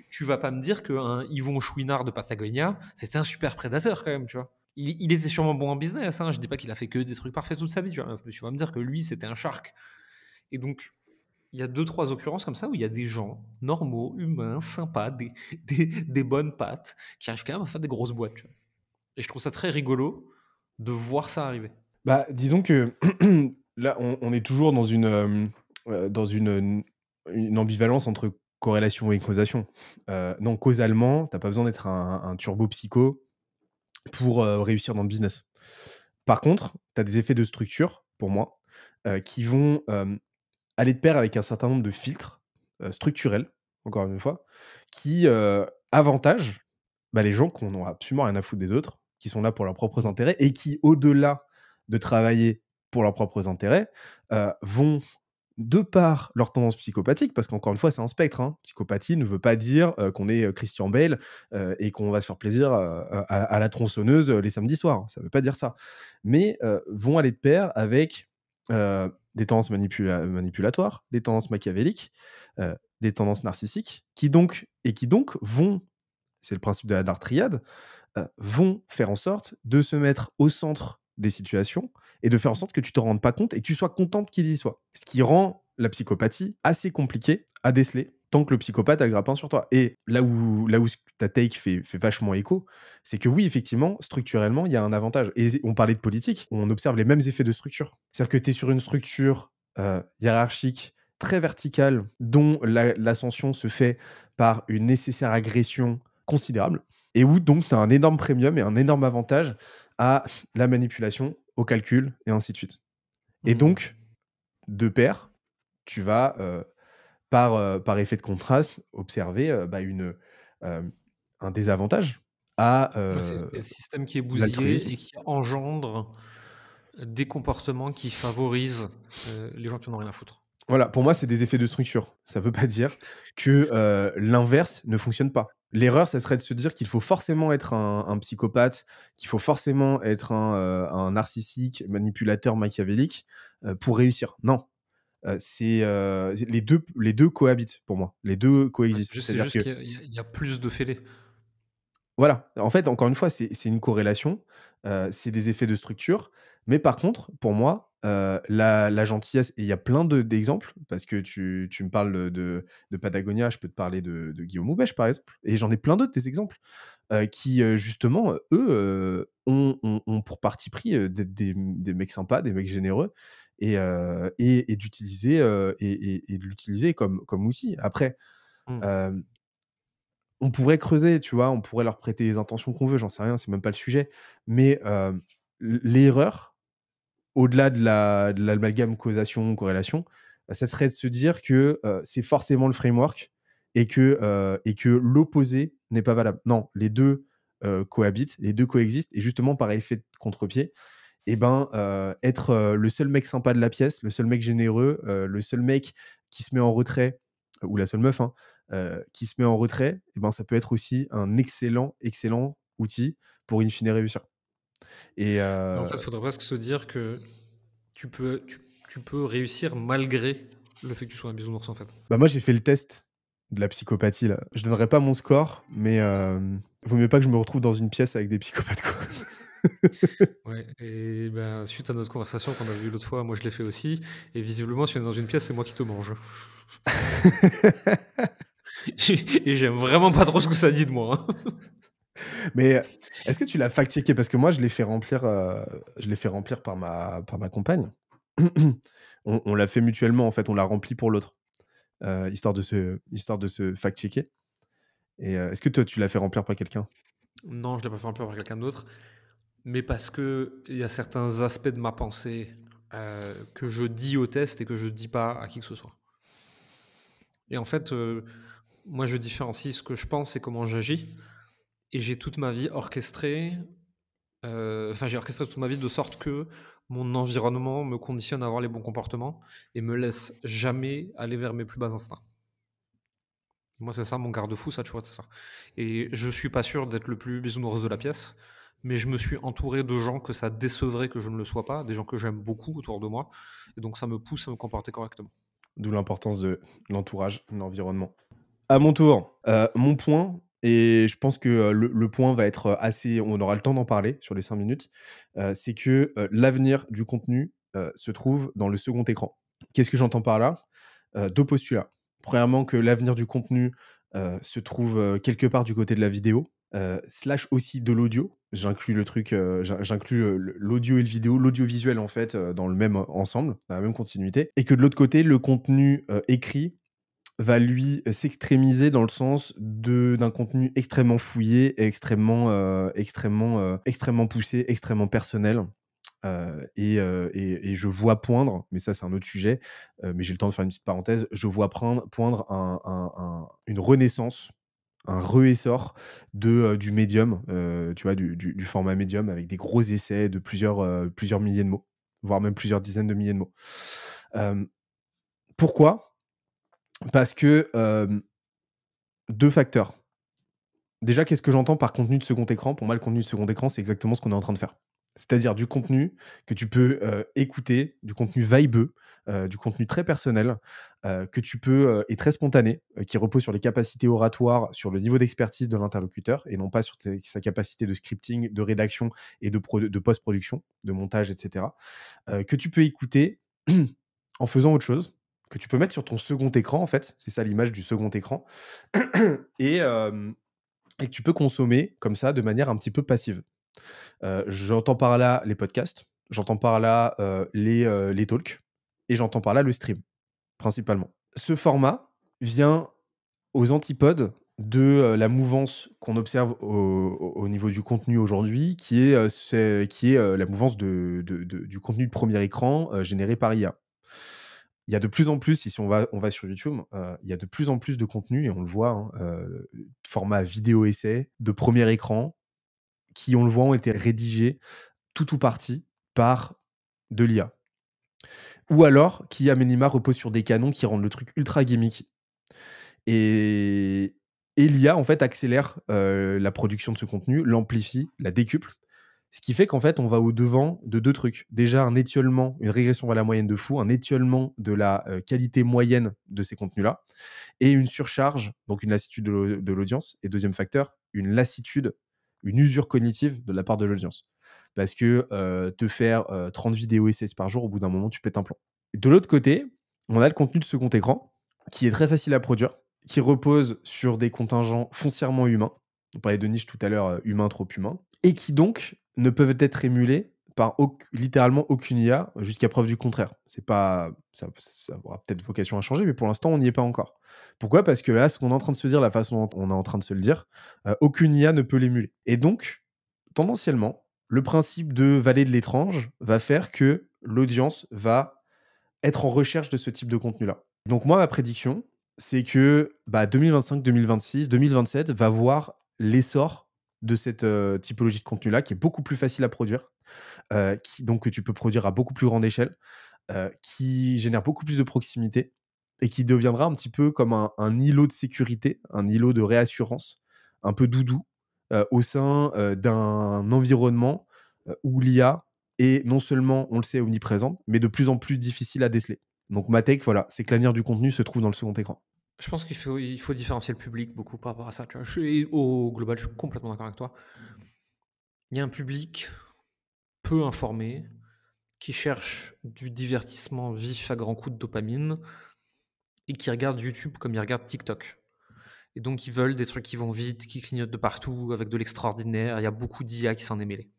Tu vas pas me dire qu'un Yvon Chouinard de Patagonia, c'était un super prédateur quand même, tu vois. Il était sûrement bon en business, hein. Je dis pas qu'il a fait que des trucs parfaits toute sa vie, tu vois. Tu vas me dire que lui, c'était un shark. Et donc, il y a 2-3 occurrences comme ça où il y a des gens normaux, humains, sympas, des bonnes pattes, qui arrivent quand même à faire des grosses boîtes, tu vois. Et je trouve ça très rigolo de voir ça arriver. Bah, disons que là, on est toujours dans une ambivalence entre corrélation et causation. Non, causalement, t'as pas besoin d'être un turbo psycho pour réussir dans le business. Par contre, tu as des effets de structure, pour moi, qui vont aller de pair avec un certain nombre de filtres structurels, encore une fois, qui avantagent les gens qui n'ont absolument rien à foutre des autres, qui sont là pour leurs propres intérêts et qui, au-delà de travailler pour leurs propres intérêts, vont, de par leur tendance psychopathique, parce qu'encore une fois, c'est un spectre. Hein. Psychopathie ne veut pas dire qu'on est Christian Bale et qu'on va se faire plaisir à la tronçonneuse les samedis soirs. Ça ne veut pas dire ça. Mais vont aller de pair avec des tendances manipulatoires, des tendances machiavéliques, des tendances narcissiques, qui donc vont, c'est le principe de la Dark Triade, vont faire en sorte de se mettre au centre des situations et de faire en sorte que tu te rendes pas compte et que tu sois contente qu'il y soit. Ce qui rend la psychopathie assez compliquée à déceler tant que le psychopathe a le grappin sur toi. Et là où ta take fait vachement écho, c'est que oui, effectivement, structurellement, il y a un avantage. Et on parlait de politique, on observe les mêmes effets de structure. C'est-à-dire que tu es sur une structure hiérarchique très verticale dont l'ascension se fait par une nécessaire agression considérable et où donc tu as un énorme premium et un énorme avantage à la manipulation, au calcul et ainsi de suite. Et donc, de pair, tu vas, par effet de contraste, observer un désavantage à C'est le système qui est l'altruisme. bousillé et qui engendre des comportements qui favorisent les gens qui n'ont rien à foutre. Voilà, pour moi, c'est des effets de structure. Ça ne veut pas dire que l'inverse ne fonctionne pas. L'erreur, ça serait de se dire qu'il faut forcément être un psychopathe, qu'il faut forcément être un narcissique, manipulateur, machiavélique pour réussir. Non. Les deux cohabitent pour moi. Les deux coexistent. C'est C'est-à-dire juste que, qu'il y a plus de fêlés. voilà, en fait, encore une fois, c'est une corrélation, c'est des effets de structure. Mais par contre, pour moi, la gentillesse, et il y a plein d'exemples, parce que tu me parles de Patagonia, je peux te parler de Guillaume Houbèche, par exemple, et j'en ai plein d'autres des exemples, qui justement, eux, ont pour parti pris d'être des mecs sympas, des mecs généreux, et d'utiliser et de l'utiliser comme outil. Après, on pourrait creuser, tu vois, on pourrait leur prêter les intentions qu'on veut, j'en sais rien, c'est même pas le sujet. Mais l'erreur, au-delà de l'amalgame causation-corrélation, ça serait de se dire que c'est forcément le framework et que l'opposé n'est pas valable. Non, les deux cohabitent, les deux coexistent, et justement par effet de contre-pied, et ben, être le seul mec sympa de la pièce, le seul mec généreux, le seul mec qui se met en retrait, ou la seule meuf, hein, qui se met en retrait, et ben, ça peut être aussi un excellent, excellent outil pour in fine réussir. Et En fait, il faudrait presque se dire que tu peux réussir malgré le fait que tu sois un bisounours, en fait. moi, j'ai fait le test de la psychopathie, là. Je donnerai pas mon score, mais vaut mieux pas que je me retrouve dans une pièce avec des psychopathes, quoi. Ouais, et ben, suite à notre conversation qu'on a vue l'autre fois, moi je l'ai fait aussi, et visiblement, si on est dans une pièce, c'est moi qui te mange. Et j'aime vraiment pas trop ce que ça dit de moi. Hein. Mais est-ce que tu l'as fact-checké? Parce que moi, je l'ai fait remplir par ma compagne. On l'a fait mutuellement, en fait, on l'a rempli pour l'autre, histoire de se fact-checker. Et est-ce que toi, tu l'as fait remplir par quelqu'un? Non, je l'ai pas fait remplir par quelqu'un d'autre, mais parce qu'il y a certains aspects de ma pensée que je dis au test et que je dis pas à qui que ce soit. Et en fait, moi, je différencie ce que je pense et comment j'agis. Et j'ai toute ma vie orchestrée, enfin, j'ai orchestré toute ma vie de sorte que mon environnement me conditionne à avoir les bons comportements et me laisse jamais aller vers mes plus bas instincts. Moi, c'est ça mon garde-fou, ça a toujours été ça. Et je suis pas sûr d'être le plus bisounours de la pièce, mais je me suis entouré de gens que ça décevrait que je ne le sois pas, des gens que j'aime beaucoup autour de moi, et donc ça me pousse à me comporter correctement. D'où l'importance de l'entourage, de l'environnement. À mon tour, mon point, et je pense que le point va être assez. On aura le temps d'en parler sur les 5 minutes. C'est que l'avenir du contenu se trouve dans le second écran. Qu'est-ce que j'entends par là? Deux postulats. Premièrement, que l'avenir du contenu se trouve quelque part du côté de la vidéo, slash aussi de l'audio. J'inclus le truc, j'inclus l'audio et le vidéo, l'audiovisuel en fait, dans le même ensemble, dans la même continuité. Et que de l'autre côté, le contenu écrit va lui s'extrémiser dans le sens d'un contenu extrêmement fouillé, et extrêmement poussé, extrêmement personnel. Et je vois poindre, mais ça c'est un autre sujet, mais j'ai le temps de faire une petite parenthèse, je vois poindre une renaissance, un réessor du médium, tu vois, du format médium avec des gros essais de plusieurs milliers de mots, voire même plusieurs dizaines de milliers de mots. Pourquoi? Parce que 2 facteurs. Déjà, qu'est-ce que j'entends par contenu de second écran? Pour moi, le contenu de second écran, c'est exactement ce qu'on est en train de faire. C'est-à-dire du contenu que tu peux, écouter, du contenu vibeux, du contenu très personnel, que tu peux, et très spontané, qui repose sur les capacités oratoires, sur le niveau d'expertise de l'interlocuteur et non pas sur sa capacité de scripting, de rédaction et de post-production, de montage et cetera. Que tu peux écouter en faisant autre chose, que tu peux mettre sur ton second écran, en fait. C'est ça l'image du second écran. Et et que tu peux consommer comme ça de manière un petit peu passive. J'entends par là les podcasts, j'entends par là, les talks et j'entends par là le stream, principalement. Ce format vient aux antipodes de, la mouvance qu'on observe au niveau du contenu aujourd'hui qui est, la mouvance du contenu de premier écran, généré par IA. Il y a de plus en plus, si on va sur YouTube, il y a de plus en plus de contenu et on le voit, hein, format vidéo essai, de premier écran, qui, on le voit, ont été rédigés tout ou partie par de l'IA. Ou alors qui, à minima, repose sur des canons qui rendent le truc ultra gimmicky. Et l'IA, en fait, accélère la production de ce contenu, l'amplifie, la décuple. Ce qui fait qu'en fait, on va au-devant de 2 trucs. Déjà, un étiolement, une régression vers la moyenne de fou, un étiolement de la qualité moyenne de ces contenus-là, et une surcharge, donc une lassitude de l'audience. Et deuxième facteur, une lassitude, une usure cognitive de la part de l'audience. Parce que te faire 30 vidéos essais par jour, au bout d'un moment, tu pètes un plomb. De l'autre côté, on a le contenu de second écran, qui est très facile à produire, qui repose sur des contingents foncièrement humains. On parlait de niche tout à l'heure, humain, trop humain, et qui donc ne peuvent être émulés par littéralement aucune IA jusqu'à preuve du contraire. C'est pas, ça aura peut-être vocation à changer, mais pour l'instant, on n'y est pas encore. Pourquoi? Parce que là, ce qu'on est en train de se dire, la façon dont on est en train de se le dire, aucune IA ne peut l'émuler. Et donc, tendanciellement, le principe de vallée de l'étrange va faire que l'audience va être en recherche de ce type de contenu-là. Donc moi, ma prédiction, c'est que 2025, 2026, 2027 va voir l'essor de cette typologie de contenu-là, qui est beaucoup plus facile à produire, donc que tu peux produire à beaucoup plus grande échelle, qui génère beaucoup plus de proximité et qui deviendra un petit peu comme un îlot de sécurité, un îlot de réassurance, un peu doudou, au sein d'un environnement où l'IA est non seulement, on le sait, omniprésente, mais de plus en plus difficile à déceler. Donc ma take, voilà, c'est que l'avenir du contenu se trouve dans le second écran. Je pense il faut différencier le public beaucoup par rapport à ça. Tu vois. Au global, je suis complètement d'accord avec toi. Il y a un public peu informé qui cherche du divertissement vif à grands coups de dopamine et qui regarde YouTube comme il regarde TikTok. Et donc, ils veulent des trucs qui vont vite, qui clignotent de partout, avec de l'extraordinaire. Il y a beaucoup d'IA qui s'en est mêlé.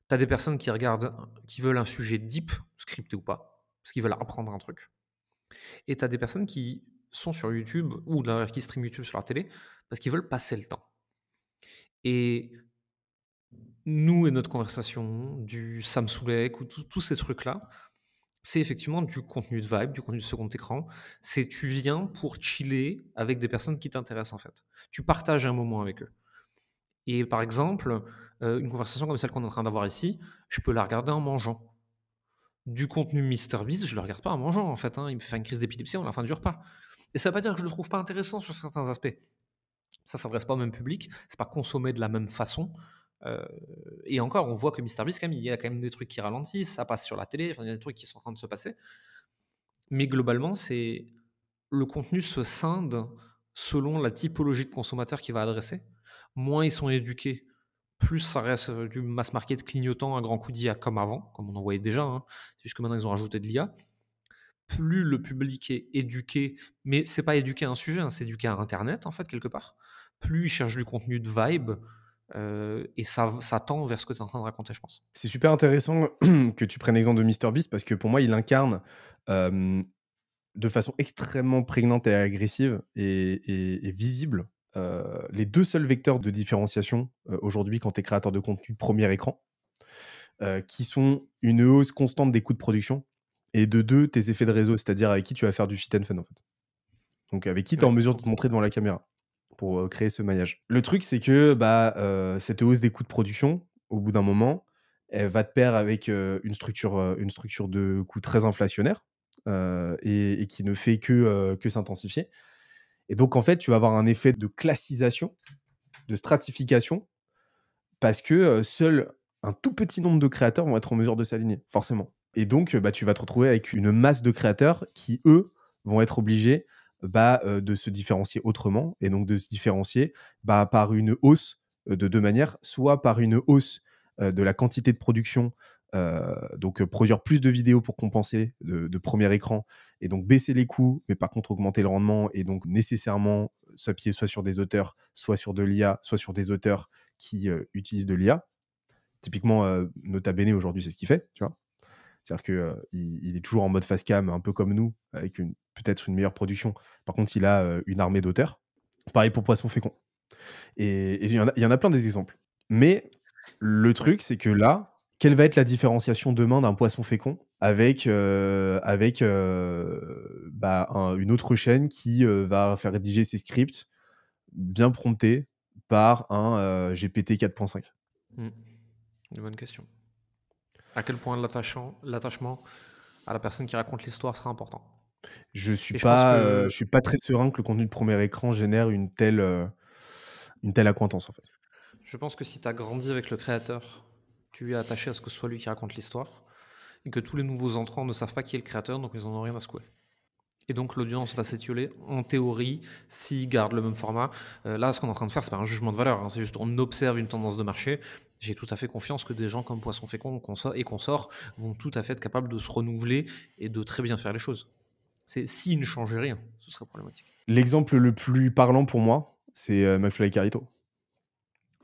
Tu as des personnes qui regardent, qui veulent un sujet deep, scripté ou pas, parce qu'ils veulent apprendre un truc. Et tu as des personnes qui sont sur YouTube ou d'ailleurs qui streament YouTube sur leur télé parce qu'ils veulent passer le temps. Et nous et notre conversation, du Samsoulek ou tous ces trucs-là, c'est effectivement du contenu de vibe, du contenu de second écran. C'est tu viens pour chiller avec des personnes qui t'intéressent en fait. Tu partages un moment avec eux. Et par exemple, une conversation comme celle qu'on est en train d'avoir ici, je peux la regarder en mangeant. Du contenu MrBeast, je le regarde pas en mangeant en fait, hein. Il me fait faire une crise d'épilepsie à la fin du repas. Et ça veut pas dire que je le trouve pas intéressant sur certains aspects. Ça s'adresse pas au même public, c'est pas consommé de la même façon. Et encore, on voit que MrBeast, quand même, il y a quand même des trucs qui ralentissent, ça passe sur la télé, enfin, il y a des trucs qui sont en train de se passer. Mais globalement, c'est le contenu se scinde selon la typologie de consommateur qu'il va adresser. Moins ils sont éduqués, plus ça reste du mass market clignotant à grands coups d'IA comme avant, comme on en voyait déjà, hein. C'est juste que maintenant ils ont rajouté de l'IA. Plus le public est éduqué, mais c'est pas éduqué à un sujet, hein, c'est éduqué à Internet en fait quelque part. Plus il cherche du contenu de vibe, et ça tend vers ce que tu es en train de raconter, je pense. C'est super intéressant que tu prennes l'exemple de MrBeast parce que pour moi, il incarne de façon extrêmement prégnante et agressive et visible les deux seuls vecteurs de différenciation aujourd'hui quand tu es créateur de contenu premier écran, qui sont une hausse constante des coûts de production et de deux, tes effets de réseau, c'est-à-dire avec qui tu vas faire du fit and fun en fait. Donc avec qui tu es en Ouais, mesure de te montrer devant la caméra pour créer ce maillage. Le truc, c'est que cette hausse des coûts de production, au bout d'un moment, elle va te pair avec une structure de coûts très inflationnaire et qui ne fait que s'intensifier. Et donc, en fait, tu vas avoir un effet de classisation, de stratification, parce que seul un tout petit nombre de créateurs vont être en mesure de s'aligner, forcément. Et donc, tu vas te retrouver avec une masse de créateurs qui, eux, vont être obligés de se différencier autrement, et donc de se différencier par une hausse de deux manières, soit par une hausse de la quantité de production, donc produire plus de vidéos pour compenser de premier écran, et donc baisser les coûts, mais par contre augmenter le rendement, et donc nécessairement s'appuyer soit sur des auteurs, soit sur de l'IA, soit sur des auteurs qui utilisent de l'IA. Typiquement, Nota Bene aujourd'hui, c'est ce qu'il fait, tu vois. C'est-à-dire qu'il est toujours en mode face cam, un peu comme nous, avec peut-être une meilleure production. Par contre, il a une armée d'auteurs. Pareil pour Poisson Fécond. Et il y en a plein des exemples. Mais le truc, c'est que là, quelle va être la différenciation demain d'un Poisson Fécond avec une autre chaîne qui va faire rédiger ses scripts bien promptés par un GPT 4.5? Une bonne question. À quel point l'attachement à la personne qui raconte l'histoire sera important. Je suis Et je pense pas, que je suis pas très serein que le contenu de premier écran génère une telle accointance, en fait. si tu as grandi avec le créateur, tu es attaché à ce que ce soit lui qui raconte l'histoire, et que tous les nouveaux entrants ne savent pas qui est le créateur, donc ils n'en ont rien à secouer. Et donc l'audience va s'étioler, en théorie, s'ils gardent le même format. Là, ce qu'on est en train de faire, c'est pas un jugement de valeur, hein, c'est juste on observe une tendance de marché. J'ai tout à fait confiance que des gens comme Poisson Fécond et consorts vont tout à fait être capables de se renouveler et de très bien faire les choses. S'ils ne changeaient rien, ce serait problématique. L'exemple le plus parlant pour moi, c'est McFly et Carlito,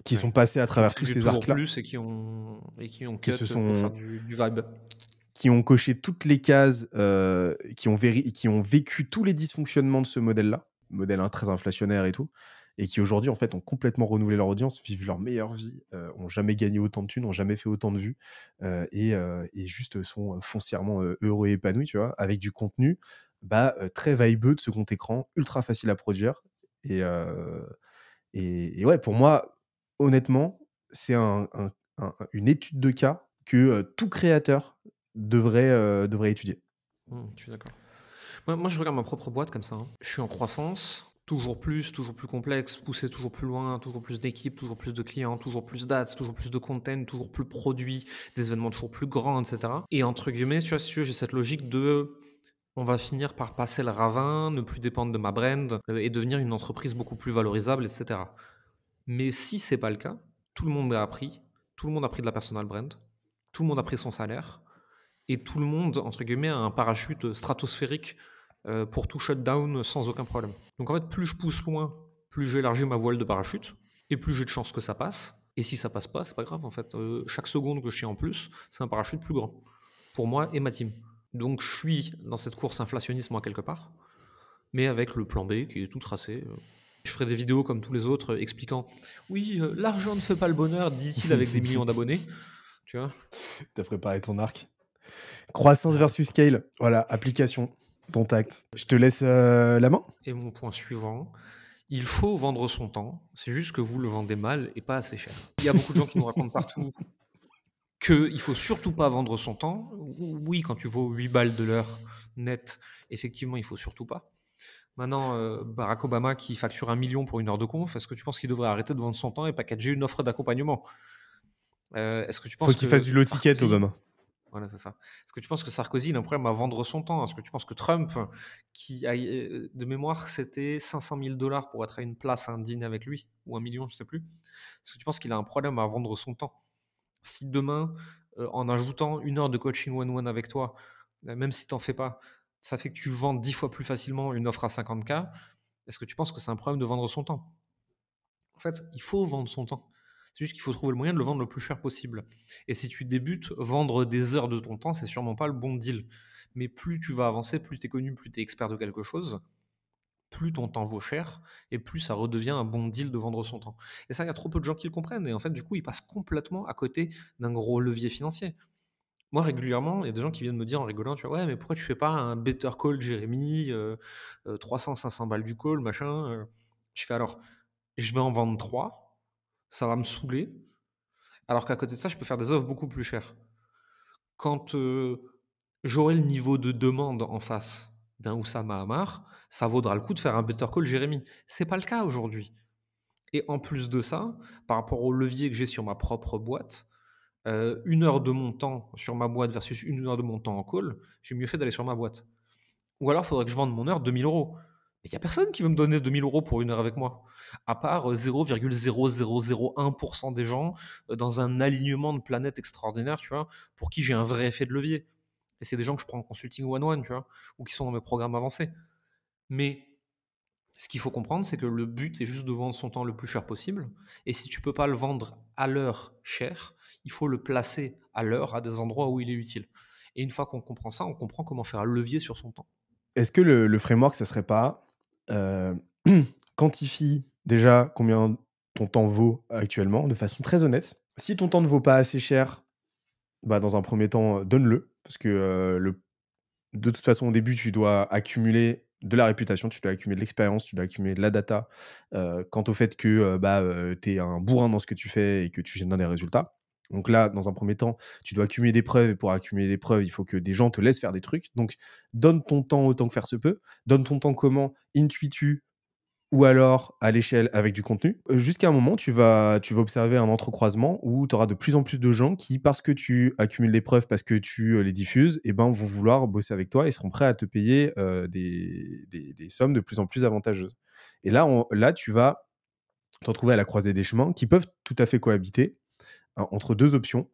qui Ouais. sont passés à Qui ont travers fait tous du ces toujours arcs-là, plus et qui ont qui cut se pour faire sont du vibe. qui ont coché toutes les cases, qui ont vécu tous les dysfonctionnements de ce modèle-là, modèle très inflationnaire et tout, et qui aujourd'hui en fait ont complètement renouvelé leur audience, vivent leur meilleure vie, ont jamais gagné autant de thunes, ont jamais fait autant de vues, et juste sont foncièrement heureux et épanouis, tu vois, avec du contenu très vibeux de second écran, ultra facile à produire. Et ouais, pour moi, honnêtement, c'est une étude de cas que tout créateur devrait étudier. Je suis d'accord. Moi, je regarde ma propre boîte comme ça, hein. Je suis en croissance, toujours plus complexe, pousser toujours plus loin, toujours plus d'équipes, toujours plus de clients, toujours plus d'ads, toujours plus de content, toujours plus produits, des événements toujours plus grands, etc. Et entre guillemets, tu vois, si tu veux, j'ai cette logique de on va finir par passer le ravin, ne plus dépendre de ma brand et devenir une entreprise beaucoup plus valorisable, etc. Mais si c'est pas le cas, tout le monde a pris de la personal brand, tout le monde a pris son salaire, et tout le monde, entre guillemets, a un parachute stratosphérique pour tout shutdown sans aucun problème. Donc en fait, plus je pousse loin, plus j'élargis ma voile de parachute et plus j'ai de chances que ça passe. Et si ça passe pas, c'est pas grave en fait. Chaque seconde que je suis en plus, c'est un parachute plus grand pour moi et ma team. Donc je suis dans cette course inflationniste moi quelque part, mais avec le plan B qui est tout tracé. Je ferai des vidéos comme tous les autres expliquant oui, l'argent ne fait pas le bonheur, dit-il avec des millions d'abonnés. Tu vois. T'as préparé ton arc. Croissance versus scale. Voilà, application, ton tact. Je te laisse la main. Et mon point suivant, il faut vendre son temps. C'est juste que vous le vendez mal et pas assez cher. Il y a beaucoup de gens qui nous racontent partout qu'il faut surtout pas vendre son temps. Oui, quand tu vaux 8 balles de l'heure net, effectivement, il faut surtout pas. Maintenant, Barack Obama qui facture 1 million pour une heure de conf, est-ce que tu penses qu'il devrait arrêter de vendre son temps et packager une offre d'accompagnement? Est-ce que tu Faut penses qu'il que fasse du low ticket, Sarkozy... Obama. Voilà, c'est ça. Est-ce que tu penses que Sarkozy il a un problème à vendre son temps? Est-ce que tu penses que Trump, qui a, de mémoire, c'était 500 000 dollars pour être à une place à un dîner avec lui, ou 1 million, je sais plus. Est-ce que tu penses qu'il a un problème à vendre son temps? Si demain, en ajoutant 1 heure de coaching one-one avec toi, même si tu n'en fais pas, ça fait que tu vends 10 fois plus facilement une offre à 50K, est-ce que tu penses que c'est un problème de vendre son temps? En fait, il faut vendre son temps. C'est juste qu'il faut trouver le moyen de le vendre le plus cher possible. Et si tu débutes, vendre des heures de ton temps, c'est sûrement pas le bon deal. Mais plus tu vas avancer, plus tu es connu, plus tu es expert de quelque chose, plus ton temps vaut cher et plus ça redevient un bon deal de vendre son temps. Et ça, il y a trop peu de gens qui le comprennent. Et en fait, du coup, ils passent complètement à côté d'un gros levier financier. Moi, régulièrement, il y a des gens qui viennent me dire en rigolant, tu vois, ouais, mais pourquoi tu fais pas un better call, Jérémy, 300-500 balles du call, machin. Je fais alors, je vais en vendre 3, ça va me saouler, alors qu'à côté de ça, je peux faire des offres beaucoup plus chères. Quand j'aurai le niveau de demande en face d'un Oussama Hamar, ça vaudra le coup de faire un better call, Jérémy. C'est pas le cas aujourd'hui. Et en plus de ça, par rapport au levier que j'ai sur ma propre boîte, 1 heure de mon temps sur ma boîte versus 1 heure de mon temps en call, j'ai mieux fait d'aller sur ma boîte. Ou alors, il faudrait que je vende mon heure 2 000 €. Mais il y a personne qui veut me donner 2 000 € pour 1 heure avec moi, à part 0,0001 % des gens, dans un alignement de planètes extraordinaire, tu vois, pour qui j'ai un vrai effet de levier. Et c'est des gens que je prends en consulting one-one, tu vois, ou qui sont dans mes programmes avancés. Mais ce qu'il faut comprendre, c'est que le but est juste de vendre son temps le plus cher possible. Et si tu peux pas le vendre à l'heure cher, il faut le placer à l'heure à des endroits où il est utile. Et une fois qu'on comprend ça, on comprend comment faire un levier sur son temps. Est-ce que le framework, ça serait pas euh, quantifie déjà combien ton temps vaut actuellement de façon très honnête. Si ton temps ne vaut pas assez cher, bah dans un premier temps, donne-le. Parce que de toute façon, au début, tu dois accumuler de la réputation, tu dois accumuler de l'expérience, tu dois accumuler de la data quant au fait que tu es un bourrin dans ce que tu fais et que tu génères des résultats. Donc là, dans un premier temps, tu dois accumuler des preuves et pour accumuler des preuves, il faut que des gens te laissent faire des trucs. Donc, donne ton temps autant que faire se peut. Donne ton temps comment? Intuitu ou alors à l'échelle avec du contenu. Jusqu'à un moment, tu vas observer un entrecroisement où tu auras de plus en plus de gens qui, parce que tu accumules des preuves, parce que tu les diffuses, et ben, vont vouloir bosser avec toi et seront prêts à te payer des sommes de plus en plus avantageuses. Et là, là tu vas te retrouver à la croisée des chemins qui peuvent tout à fait cohabiter entre deux options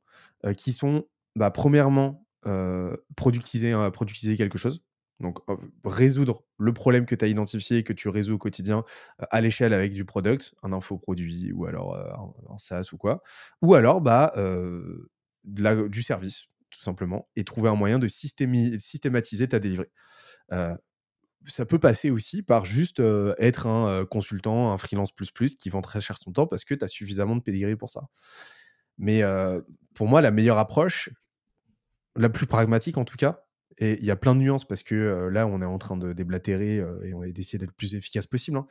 qui sont, bah, premièrement, productiser quelque chose. Donc, résoudre le problème que tu as identifié et que tu résous au quotidien à l'échelle avec du product, un infoproduit ou alors un SaaS ou quoi. Ou alors bah, du service, tout simplement, et trouver un moyen de systématiser ta délivrée. Euh, Ça peut passer aussi par juste être un consultant, un freelance plus qui vend très cher son temps parce que tu as suffisamment de pedigree pour ça. Mais pour moi, la meilleure approche, la plus pragmatique en tout cas, et il y a plein de nuances parce que là, on est en train de déblatérer et on va d'essayer d'être le plus efficace possible. Hein.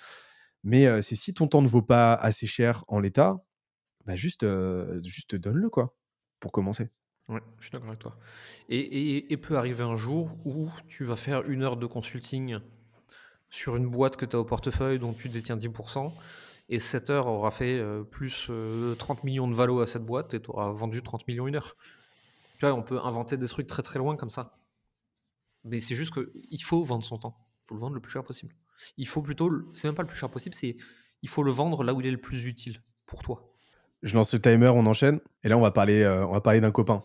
Mais c'est si ton temps ne vaut pas assez cher en l'état, bah juste donne-le quoi, pour commencer. Ouais, je suis d'accord avec toi. Et peut arriver un jour où tu vas faire 1 heure de consulting sur une boîte que tu as au portefeuille dont tu détiens 10%, et cette heure aura fait plus 30 millions de valo à cette boîte et tu auras vendu 30 millions une heure. Tu vois, on peut inventer des trucs très très loin comme ça. Mais c'est juste qu'il faut vendre son temps. Il faut le vendre le plus cher possible. Il faut plutôt, c'est même pas le plus cher possible, c'est il faut le vendre là où il est le plus utile pour toi. Je lance le timer, on enchaîne. Et là, on va parler d'un copain.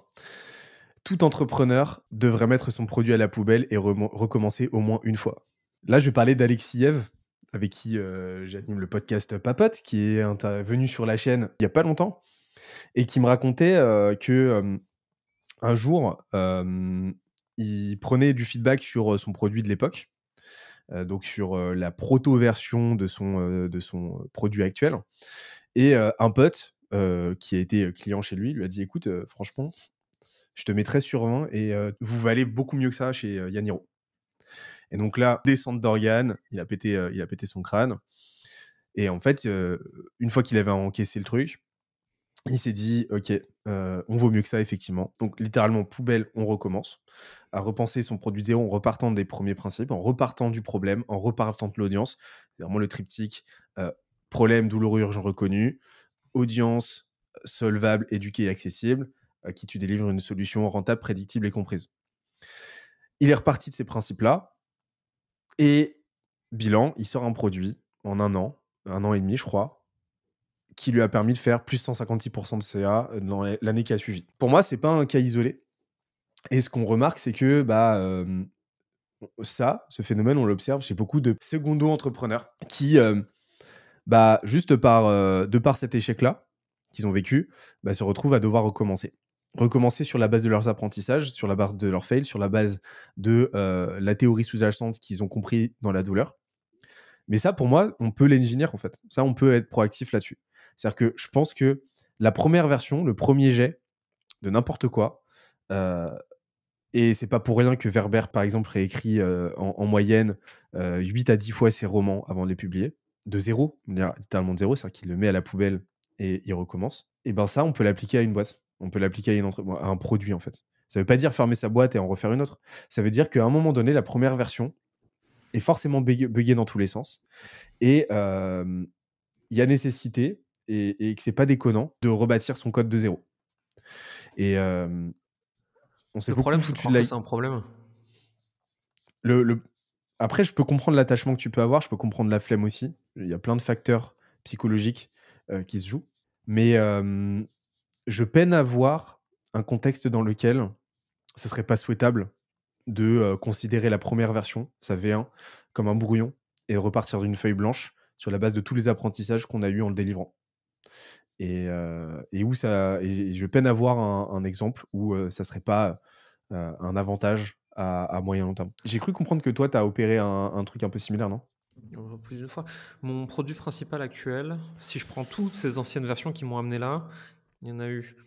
tout entrepreneur devrait mettre son produit à la poubelle et recommencer au moins une fois. Là, je vais parler d'Alexiev, avec qui j'anime le podcast Papote, qui est intervenu sur la chaîne il n'y a pas longtemps, et qui me racontait que un jour, il prenait du feedback sur son produit de l'époque, donc sur la proto-version de son produit actuel. Et un pote qui a été client chez lui lui a dit: «Écoute, franchement, je te mets 13 sur 20 et vous valez beaucoup mieux que ça chez Yaniro». Et donc là, descente d'organes, il a pété son crâne. Et en fait, une fois qu'il avait encaissé le truc, il s'est dit: «OK, on vaut mieux que ça effectivement». Donc littéralement poubelle, on recommence à repenser son produit de zéro en repartant des premiers principes, en repartant du problème, en repartant de l'audience. C'est vraiment le triptyque, problème douloureux urgent reconnu, audience solvable, éduquée et accessible, à qui tu délivres une solution rentable, prédictible et comprise. Il est reparti de ces principes-là et bilan, il sort un produit en 1 an et demi, je crois, qui lui a permis de faire plus 156% de CA dans l'année qui a suivi. Pour moi, c'est pas un cas isolé. Et ce qu'on remarque, c'est que ce phénomène, on l'observe chez beaucoup de secondo-entrepreneurs qui, juste de par cet échec-là qu'ils ont vécu, se retrouvent à devoir recommencer. Recommencer sur la base de leurs apprentissages, sur la base de leurs fails, sur la base de la théorie sous-jacente qu'ils ont compris dans la douleur. Mais ça, pour moi, on peut l'engineer en fait. Ça, on peut être proactif là-dessus. C'est-à-dire que je pense que la première version, le premier jet de n'importe quoi, et c'est pas pour rien que Werber, par exemple, réécrit en moyenne 8 à 10 fois ses romans avant de les publier, de zéro, littéralement de zéro, c'est-à-dire qu'il le met à la poubelle et il recommence. Et ben ça, on peut l'appliquer à une boîte, on peut l'appliquer à un produit en fait. Ça veut pas dire fermer sa boîte et en refaire une autre. Ça veut dire qu'à un moment donné, la première version est forcément buggée dans tous les sens. Et il y a nécessité, et que c'est pas déconnant, de rebâtir son code de zéro. Et on s'est Le beaucoup problème, c'est de foutu croire de que la... c'est un problème. Après, je peux comprendre l'attachement que tu peux avoir, je peux comprendre la flemme aussi. Il y a plein de facteurs psychologiques qui se jouent. Mais je peine à voir un contexte dans lequel ce serait pas souhaitable de considérer la première version, sa V1, comme un brouillon et repartir d'une feuille blanche sur la base de tous les apprentissages qu'on a eus en le délivrant. Et je peine à voir un exemple où ça serait pas un avantage à moyen long terme. J'ai cru comprendre que toi, tu as opéré un truc un peu similaire, non? Plus d'une fois. Mon produit principal actuel, si je prends toutes ces anciennes versions qui m'ont amené là, il y en a eu.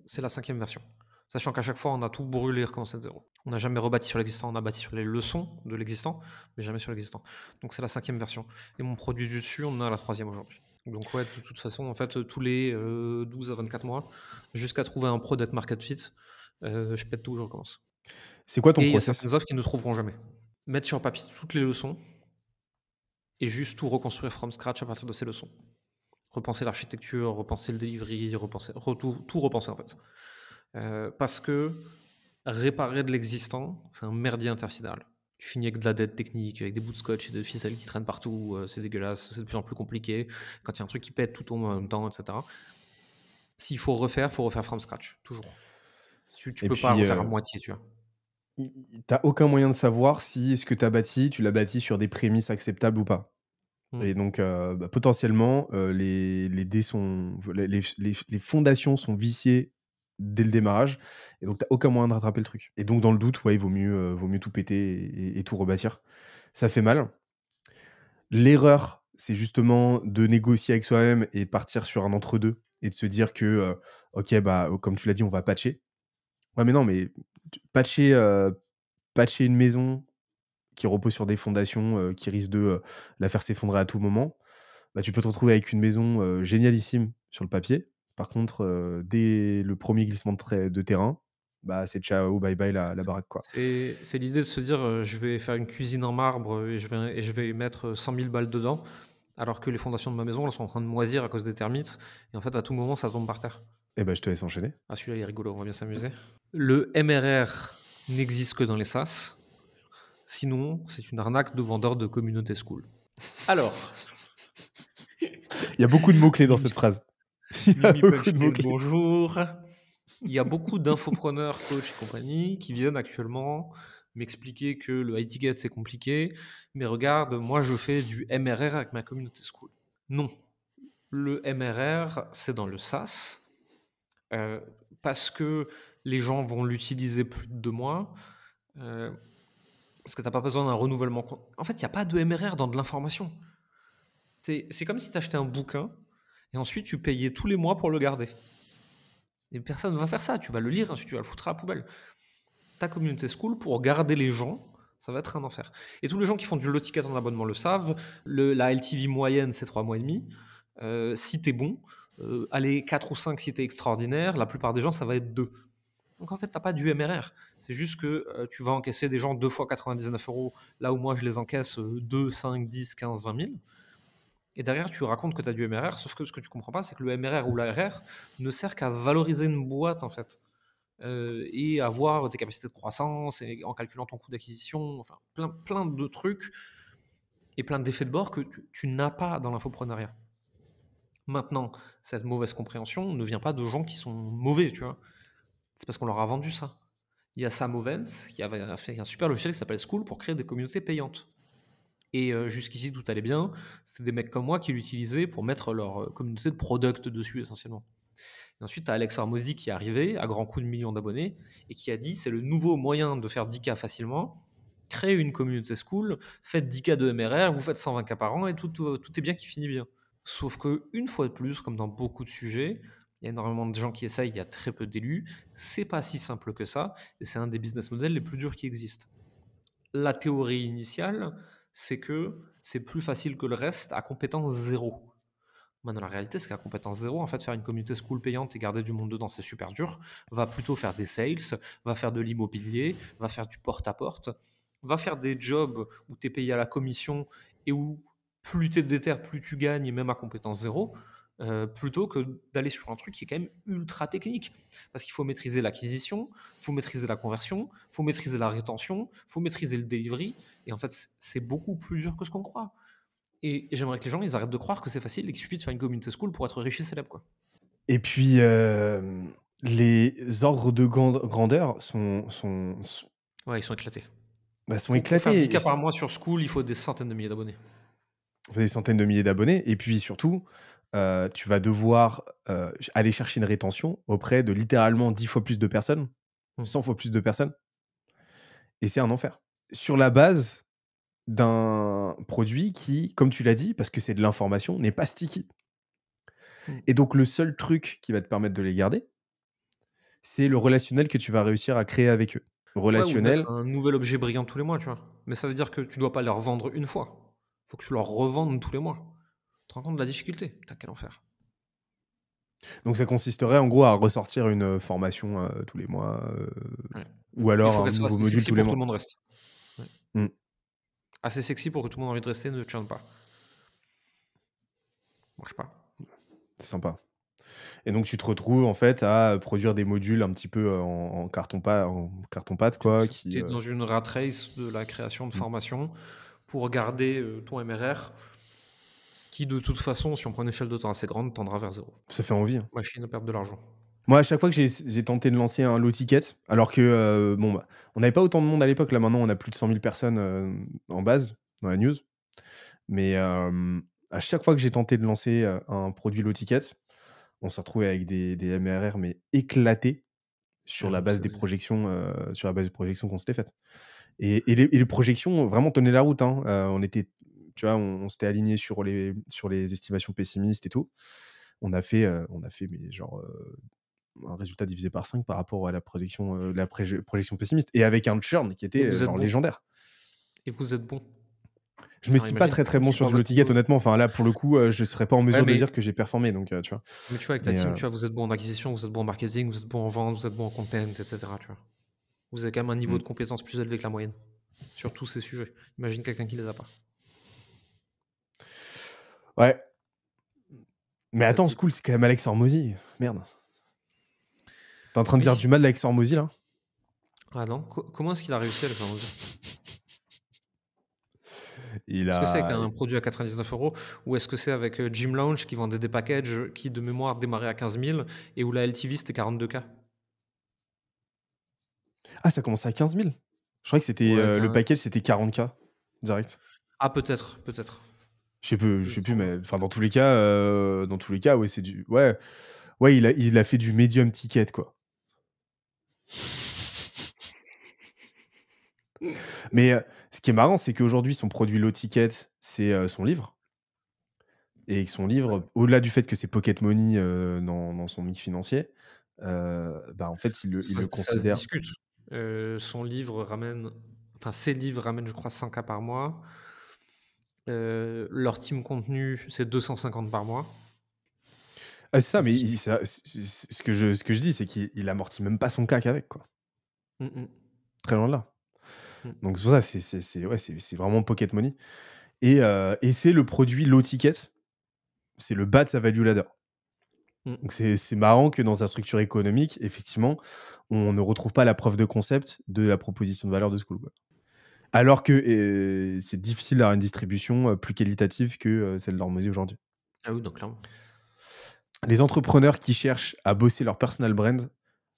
C'est la 5e version. Sachant qu'à chaque fois, on a tout brûlé et recommencé de zéro. On n'a jamais rebâti sur l'existant, on a bâti sur les leçons de l'existant, mais jamais sur l'existant. Donc c'est la 5e version. Et mon produit du dessus, on en a la 3e aujourd'hui. Donc ouais, de toute façon, en fait, tous les 12 à 24 mois, jusqu'à trouver un product market fit, je pète tout, je recommence. C'est quoi ton Et il y a process? certaines offres qui ne trouveront jamais. Mettre sur papier toutes les leçons et juste tout reconstruire from scratch à partir de ces leçons. Repenser l'architecture, repenser le delivery, tout repenser en fait. Parce que réparer de l'existant, c'est un merdier intersidéral. Tu finis avec de la dette technique, avec des bouts de scotch et de ficelles qui traînent partout, c'est dégueulasse, c'est de plus en plus compliqué. Quand il y a un truc qui pète, tout tombe en même temps, etc. S'il faut refaire from scratch, toujours. Tu Et peux pas puis, refaire à moitié, tu vois. t'as aucun moyen de savoir si ce que tu as bâti, tu l'as bâti sur des prémices acceptables ou pas. Et donc, potentiellement, les fondations sont viciées dès le démarrage, et donc tu aucun moyen de rattraper le truc. Et donc, dans le doute, ouais, il vaut mieux tout péter et tout rebâtir. Ça fait mal. L'erreur, c'est justement de négocier avec soi-même et de partir sur un entre-deux et de se dire que, OK, comme tu l'as dit, on va patcher. Ouais, mais non, mais patcher une maison qui repose sur des fondations, qui risquent de, la faire s'effondrer à tout moment, tu peux te retrouver avec une maison, génialissime sur le papier. Par contre, dès le premier glissement de terrain, c'est ciao, bye bye la baraque, quoi. C'est l'idée de se dire, je vais faire une cuisine en marbre et je vais mettre 100 000 balles dedans, alors que les fondations de ma maison, elles sont en train de moisir à cause des termites. Et en fait, à tout moment, ça tombe par terre. Eh ben, je te laisse enchaîner. Ah, celui-là, il est rigolo, on va bien s'amuser. Le MRR n'existe que dans les SaaS. Sinon, c'est une arnaque de vendeurs de communauté school. Alors, Il y a beaucoup de mots-clés dans cette phrase. Il y a Mimi beaucoup de Punchy, mots-clés. bonjour. Il y a beaucoup d'infopreneurs, coachs et compagnie qui viennent actuellement m'expliquer que le high ticket c'est compliqué, mais regarde, moi je fais du MRR avec ma community school. Non, le MRR c'est dans le SaaS parce que les gens vont l'utiliser plus de 2 mois. Parce que tu n'as pas besoin d'un renouvellement. En fait, il n'y a pas de MRR dans de l'information. C'est comme si tu achetais un bouquin et ensuite tu payais tous les mois pour le garder. Et personne ne va faire ça. Tu vas le lire, ensuite tu vas le foutre à la poubelle. Ta community school, pour garder les gens, ça va être un enfer. Et tous les gens qui font du low ticket en abonnement le savent. La LTV moyenne, c'est 3 mois et demi. Si tu es bon, allez, 4 ou 5 si tu es extraordinaire. La plupart des gens, ça va être 2. Donc en fait, tu n'as pas du MRR. C'est juste que tu vas encaisser des gens 2 fois 99 €, là où moi je les encaisse 2, 5, 10, 15, 20 000. Et derrière, tu racontes que tu as du MRR, sauf que ce que tu comprends pas, c'est que le MRR ou l'ARR ne sert qu'à valoriser une boîte en fait. Et avoir tes capacités de croissance, et en calculant ton coût d'acquisition, enfin plein de trucs et plein d'effets de bord que tu n'as pas dans l'infopreneuriat. Maintenant, cette mauvaise compréhension ne vient pas de gens qui sont mauvais, tu vois. C'est parce qu'on leur a vendu ça. Il y a Sam Ovens qui avait fait un super logiciel qui s'appelle School pour créer des communautés payantes. Et jusqu'ici, tout allait bien. C'était des mecs comme moi qui l'utilisaient pour mettre leur communauté de product dessus essentiellement. Et ensuite, tu as Alex Hormozy qui est arrivé à grands coups de millions d'abonnés et qui a dit c'est le nouveau moyen de faire 10K facilement. Créez une communauté school, faites 10K de MRR, vous faites 120K par an et tout est bien qui finit bien. Sauf que, une fois de plus, comme dans beaucoup de sujets, il y a énormément de gens qui essayent, il y a très peu d'élus. C'est pas si simple que ça et c'est un des business models les plus durs qui existent. La théorie initiale, c'est que c'est plus facile que le reste à compétence zéro. Maintenant, la réalité, c'est qu'à compétence zéro, en fait, faire une communauté school payante et garder du monde dedans, c'est super dur. Va plutôt faire des sales, va faire de l'immobilier, va faire du porte-à-porte, va faire des jobs où tu es payé à la commission et où plus tu es déter, plus tu gagnes, même à compétence zéro, plutôt que d'aller sur un truc qui est quand même ultra technique. Parce qu'il faut maîtriser l'acquisition, il faut maîtriser la conversion, il faut maîtriser la rétention, il faut maîtriser le delivery. Et en fait, c'est beaucoup plus dur que ce qu'on croit. Et j'aimerais que les gens ils arrêtent de croire que c'est facile et qu'il suffit de faire une community school pour être riche et célèbre, quoi. Et puis, les ordres de grandeur Ouais, ils sont éclatés. sont Pour faire éclatés. 10K par mois sur School, il faut des centaines de milliers d'abonnés. Des centaines de milliers d'abonnés. Et puis surtout, tu vas devoir aller chercher une rétention auprès de littéralement 10 fois plus de personnes, 100 fois plus de personnes. Et c'est un enfer. Sur la base d'un produit qui, comme tu l'as dit, parce que c'est de l'information, n'est pas sticky. Mm. Et donc, le seul truc qui va te permettre de les garder, c'est le relationnel que tu vas réussir à créer avec eux. Ouais, ou de mettre Relationnel. un nouvel objet brillant tous les mois, tu vois. Mais ça veut dire que tu dois pas leur vendre une fois. Faut que tu leur revendes tous les mois. Tu te rends compte de la difficulté? Putain, quel enfer. Donc, ça consisterait en gros à ressortir une formation tous les mois, Ouais. ou Il alors faut un qu'elle soit nouveau assez module sexy tous les pour que tout mois. le monde reste. Ouais. Mm. Assez sexy pour que tout le monde ait envie de rester, ne churn pas. Marche pas. C'est sympa. Et donc, tu te retrouves en fait à produire des modules un petit peu en carton-pâte, quoi. Tu es dans une rat race de la création de formation pour garder ton MRR qui, de toute façon, si on prend une échelle de temps assez grande, tendra vers zéro. Ça fait envie. Hein. Machine à perdre de l'argent. Moi, à chaque fois que j'ai tenté de lancer un low ticket, alors que, bon, bah, on n'avait pas autant de monde à l'époque. Là, maintenant, on a plus de 100 000 personnes en base dans la news. Mais à chaque fois que j'ai tenté de lancer un produit low ticket, on s'est retrouvé avec des MRR mais éclatés sur la base des projections, qu'on s'était faites. Et les projections vraiment tenaient la route. Hein. On était, tu vois, on s'était aligné sur les estimations pessimistes et tout. On a fait mais genre un résultat divisé par 5 par rapport à la projection pessimiste et avec un churn qui Et était vous êtes genre bon. légendaire. Et vous êtes bon. Je me suis pas très très bon sur du low ticket, honnêtement. Enfin là, pour le coup, je serais pas en mesure de dire que j'ai performé, donc tu vois. Mais tu vois, avec ta team, tu vois, vous êtes bon en acquisition, vous êtes bon en marketing, vous êtes bon en vente, vous êtes bon en content, etc. Tu vois. Vous avez quand même un niveau de compétence plus élevé que la moyenne sur tous ces sujets. Imagine quelqu'un qui les a pas. Ouais. Mais attends, School, c'est quand même Alex Hormozy. Merde. T'es en train de dire du mal d'Alex Hormozy, là? Ah non, comment est-ce qu'il a réussi à le faire? Il Est-ce que c'est avec a un produit à 99 € ou est-ce que c'est avec, Gym Lounge qui vendait des packages qui, de mémoire, démarraient à 15 000 et où la LTV c'était 42K? ah, ça commençait à 15 000. Je croyais que c'était, Ouais, le quin package, c'était 40K direct. ah peut-être, peut-être. Je Il me sais plus, semble. mais enfin, dans tous les cas, ouais, c'est du ouais, ouais, il a fait du medium ticket, quoi. Mais, ce qui est marrant, c'est qu'aujourd'hui, son produit low ticket, c'est, son livre et que son livre, au-delà du fait que c'est pocket money, dans son mix financier, bah, en fait, il le Ça se considère. discute. Son livre ramène enfin ses livres ramènent je crois 100K par mois. Leur team contenu, c'est 250 par mois. Ah, c'est ça, mais Ils il ça ce que je dis, c'est qu'il amortit même pas son CAC avec, quoi. Mmh mh. Très loin de là. Mmh. Donc c'est pour ça, ouais, c'est vraiment pocket money et c'est le produit low ticket, c'est le bas de sa value ladder. Mmh. Donc c'est marrant que dans sa structure économique, effectivement, on ne retrouve pas la preuve de concept de la proposition de valeur de Skool, quoi. Alors que, c'est difficile d'avoir une distribution, plus qualitative que, celle d'Hormozy aujourd'hui. Ah oui, donc clairement. Les entrepreneurs qui cherchent à bosser leur personal brand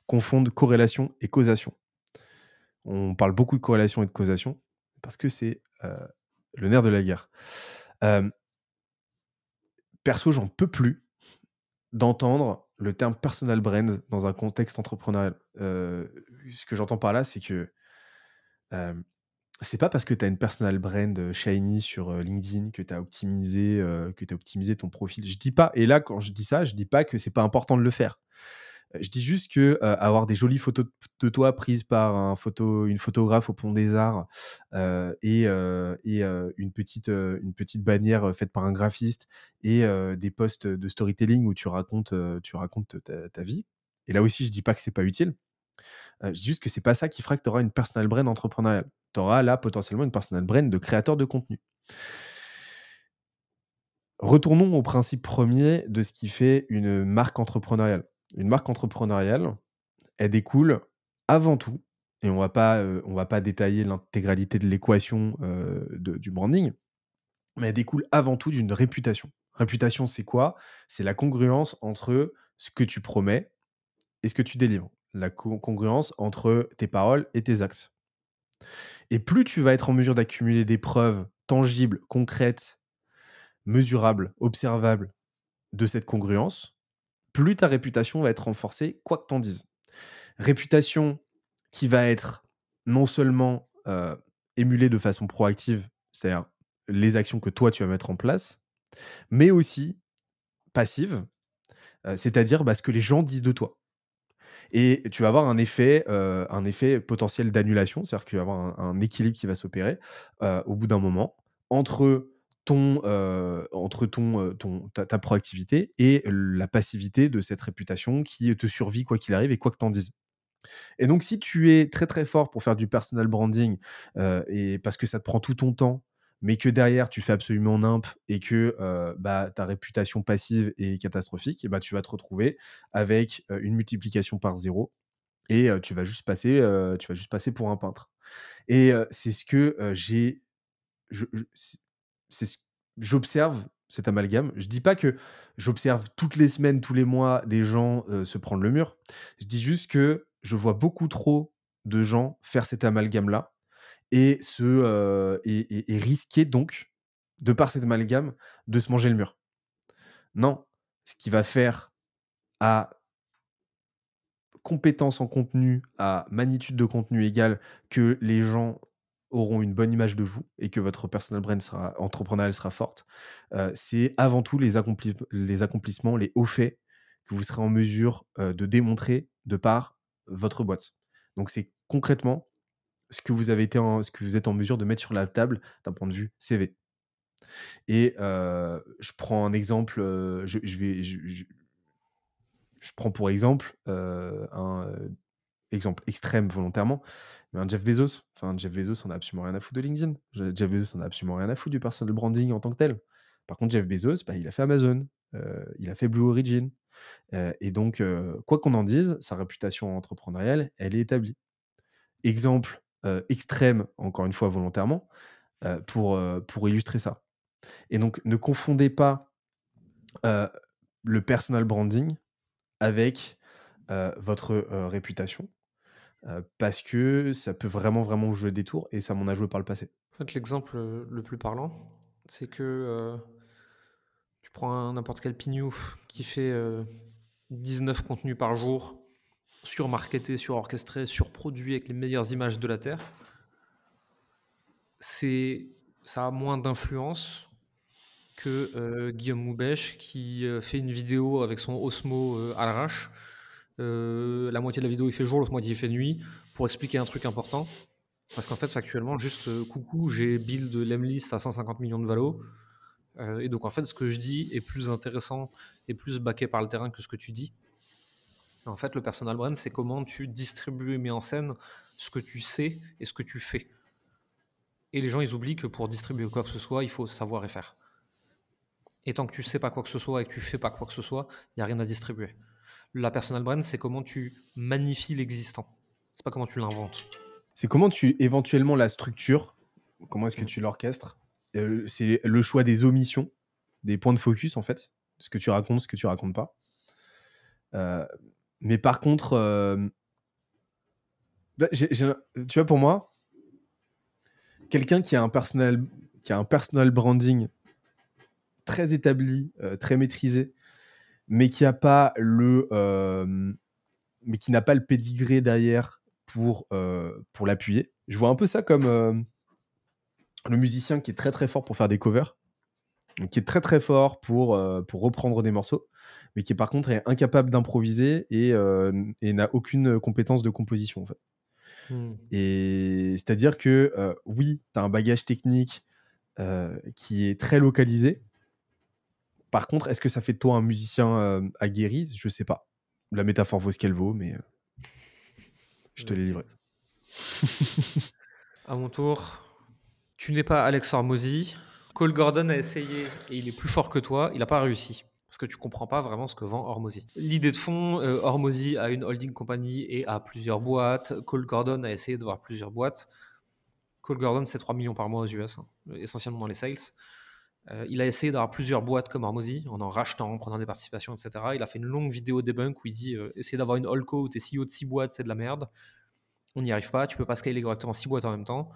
confondent corrélation et causation. On parle beaucoup de corrélation et de causation parce que c'est, le nerf de la guerre. Hem, Perso, j'en peux plus d'entendre le terme personal brand dans un contexte entrepreneurial. Ce que j'entends par là, c'est que, hem, c'est pas parce que tu as une personal brand, shiny sur, LinkedIn que tu as optimisé ton profil. Je dis pas, et là, quand je dis ça, je dis pas que c'est pas important de le faire. Je dis juste que, avoir des jolies photos de toi prises par une photographe au Pont des Arts, une petite bannière, faite par un graphiste et des posts de storytelling où tu racontes ta vie, et là aussi je dis pas que c'est pas utile, je dis juste que c'est pas ça qui fera que tu auras une personal brand entrepreneuriale. Tu auras là potentiellement une personal brand de créateur de contenu. Retournons au principe premier de ce qui fait une marque entrepreneuriale. Une marque entrepreneuriale, elle découle avant tout, et on va pas détailler l'intégralité de l'équation, du branding, mais elle découle avant tout d'une réputation. Réputation, c'est quoi? C'est la congruence entre ce que tu promets et ce que tu délivres. La congruence entre tes paroles et tes actes. Et plus tu vas être en mesure d'accumuler des preuves tangibles, concrètes, mesurables, observables de cette congruence, plus ta réputation va être renforcée, quoi que t'en dises. Réputation qui va être non seulement, émulée de façon proactive, c'est-à-dire les actions que toi tu vas mettre en place, mais aussi passive, c'est-à-dire, bah, ce que les gens disent de toi. Et tu vas avoir un effet potentiel d'annulation, c'est-à-dire qu'il va y avoir un équilibre qui va s'opérer, au bout d'un moment, entre ta proactivité et la passivité de cette réputation qui te survit quoi qu'il arrive et quoi que tu en dises. Et donc, si tu es très, très fort pour faire du personal branding, et parce que ça te prend tout ton temps, mais que derrière tu fais absolument nimp et que, bah, ta réputation passive est catastrophique, et bah, tu vas te retrouver avec, une multiplication par zéro, et tu vas juste passer pour un peintre. Et c'est ce que, c'est ce j'observe cet amalgame. Je dis pas que j'observe toutes les semaines, tous les mois des gens, se prendre le mur. Je dis juste que je vois beaucoup trop de gens faire cet amalgame-là et risquer donc, de par cet amalgame, de se manger le mur. Non, ce qui va faire à compétence en contenu, à magnitude de contenu égale, que les gens auront une bonne image de vous et que votre personal brand entrepreneurial sera forte, c'est avant tout les accomplissements, les hauts faits que vous serez en mesure, de démontrer de par votre boîte. Donc c'est concrètement ce que vous êtes en mesure de mettre sur la table d'un point de vue CV. Et je prends un exemple, je prends pour exemple, exemple extrême volontairement, mais un Jeff Bezos. Enfin, Jeff Bezos en a absolument rien à foutre de LinkedIn. Jeff Bezos en a absolument rien à foutre du personal branding en tant que tel. Par contre, Jeff Bezos, bah, il a fait Amazon, il a fait Blue Origin, et donc quoi qu'on en dise, sa réputation entrepreneuriale, elle est établie. Exemple, extrême, encore une fois volontairement, pour illustrer ça. Et donc, ne confondez pas euh, le personal branding avec votre réputation, parce que ça peut vraiment, vraiment vous jouer des tours, et ça m'en a joué par le passé. En fait, l'exemple le plus parlant, c'est que tu prends n'importe quel pignou qui fait 19 contenus par jour, surmarketé, surorchestré, surproduit avec les meilleures images de la Terre. Ça a moins d'influence que Guillaume Moubèche qui fait une vidéo avec son Osmo à l'arrache. La moitié de la vidéo il fait jour, l'autre moitié il fait nuit, pour expliquer un truc important. Parce qu'en fait, factuellement, juste coucou, j'ai build l'Emlist à 150 millions de valos. Et donc, en fait, ce que je dis est plus intéressant et plus backé par le terrain que ce que tu dis. En fait, le personal brand, c'est comment tu distribues et mets en scène ce que tu sais et ce que tu fais. Et les gens, ils oublient que pour distribuer quoi que ce soit, il faut savoir et faire. Et tant que tu sais pas quoi que ce soit et que tu fais pas quoi que ce soit, il n'y a rien à distribuer. La personal brand, c'est comment tu magnifies l'existant. C'est pas comment tu l'inventes. C'est comment tu éventuellement la structure, comment est-ce que tu l'orchestres. C'est le choix des omissions, des points de focus en fait, ce que tu racontes, ce que tu racontes pas. Mais par contre, tu vois, pour moi, quelqu'un qui a un personal branding très établi, très maîtrisé, mais qui n'a pas mais qui n'a pas le pédigré derrière pour l'appuyer. Je vois un peu ça comme le musicien qui est très très fort pour faire des covers, donc qui est très très fort pour reprendre des morceaux, mais qui par contre est incapable d'improviser et n'a aucune compétence de composition en fait. Et c'est-à-dire que oui, tu as un bagage technique qui est très localisé. Par contre, est-ce que ça fait de toi un musicien aguerri? Je sais pas. La métaphore vaut ce qu'elle vaut, mais je te l'ai livré. À mon tour, tu n'es pas Alex Hormozy. Cole Gordon a essayé et il est plus fort que toi. Il n'a pas réussi parce que tu comprends pas vraiment ce que vend Hormozy. L'idée de fond, Hormozy a une holding company et a plusieurs boîtes. Cole Gordon a essayé d'avoir plusieurs boîtes. Cole Gordon, c'est 3 millions par mois aux US, essentiellement dans les sales. Il a essayé d'avoir plusieurs boîtes comme Hormozy en rachetant, en prenant des participations, etc. Il a fait une longue vidéo debunk où il dit essayer d'avoir une holdco où tu es CEO de 6 boîtes, c'est de la merde. On n'y arrive pas, tu peux pas scaler correctement 6 boîtes en même temps.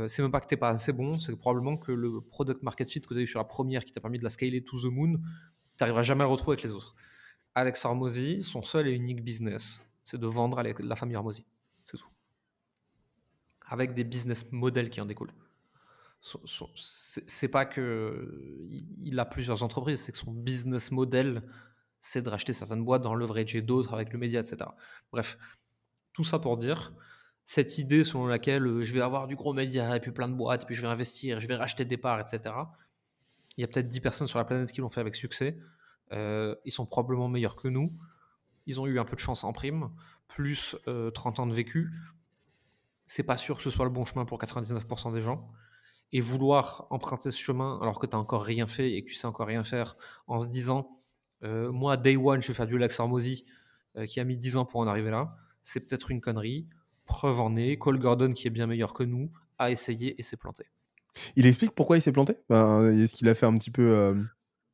C'est même pas que t'es pas assez bon, c'est probablement que le product market fit que tu as eu sur la première qui t'a permis de la scaler to the moon, tu n'arriveras jamais à le retrouver avec les autres. Alex Hormozy, son seul et unique business, c'est de vendre à la famille Hormozy. C'est tout. Avec des business models qui en découlent. C'est pas que il a plusieurs entreprises, c'est que son business model, c'est de racheter certaines boîtes, d'en leverager d'autres avec le média, etc. Bref, tout ça pour dire, cette idée selon laquelle je vais avoir du gros média et puis plein de boîtes, et puis je vais investir, je vais racheter des parts, etc. Il y a peut-être 10 personnes sur la planète qui l'ont fait avec succès. Ils sont probablement meilleurs que nous. Ils ont eu un peu de chance en prime, plus 30 ans de vécu. C'est pas sûr que ce soit le bon chemin pour 99% des gens. Et vouloir emprunter ce chemin alors que tu n'as encore rien fait et que tu sais encore rien faire en se disant moi, day one, je vais faire du Alex Hormozy qui a mis 10 ans pour en arriver là, c'est peut-être une connerie. Preuve en est, Cole Gordon, qui est bien meilleur que nous, a essayé et s'est planté. Il explique pourquoi il s'est planté? Est-ce qu'il a fait un petit peu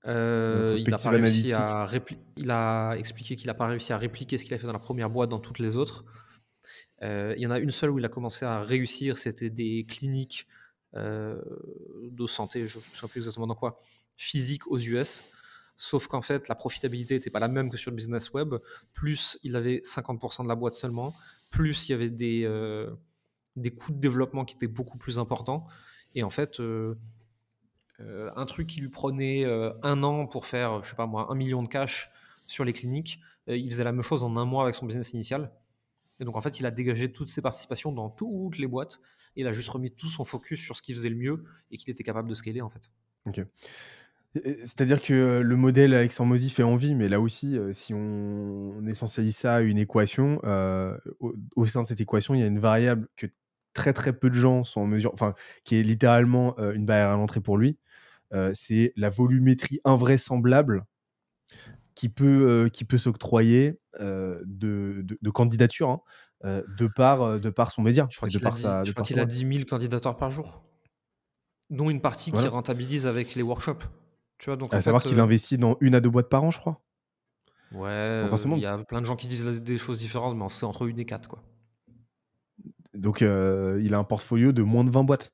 rétrospective analytique? Il a expliqué qu'il n'a pas réussi à répliquer ce qu'il a fait dans la première boîte dans toutes les autres. Il y en a une seule où il a commencé à réussir, c'était des cliniques de santé, je ne sais plus exactement dans quoi, physique aux US. Sauf qu'en fait, la profitabilité n'était pas la même que sur le business web. Plus il avait 50% de la boîte seulement, plus il y avait des coûts de développement qui étaient beaucoup plus importants. Et en fait, un truc qui lui prenait 1 an pour faire, je sais pas moi, 1 million de cash sur les cliniques, il faisait la même chose en 1 mois avec son business initial. Et donc en fait, il a dégagé toutes ses participations dans toutes les boîtes et il a juste remis tout son focus sur ce qui faisait le mieux et qu'il était capable de scaler en fait. Ok. C'est-à-dire que le modèle Alex Hormozy fait envie, mais là aussi, si on essentialise ça à une équation, au sein de cette équation, il y a une variable que très très peu de gens sont en mesure, enfin, qui est littéralement une barrière à l'entrée pour lui, c'est la volumétrie invraisemblable qui peut s'octroyer de candidature, hein, de par son média, Je crois et de qu'il a par dit, sa, je de crois par sa qu'il a boîte. 10 000 candidatures par jour. dont une partie qui Voilà. rentabilise avec les workshops. Tu vois? Donc en À savoir fait, qu'il investit dans 1 à 2 boîtes par an, je crois? ouais, Donc il forcément y a plein de gens qui disent des choses différentes, mais c'est entre 1 et 4, quoi. donc il a un portfolio de moins de 20 boîtes.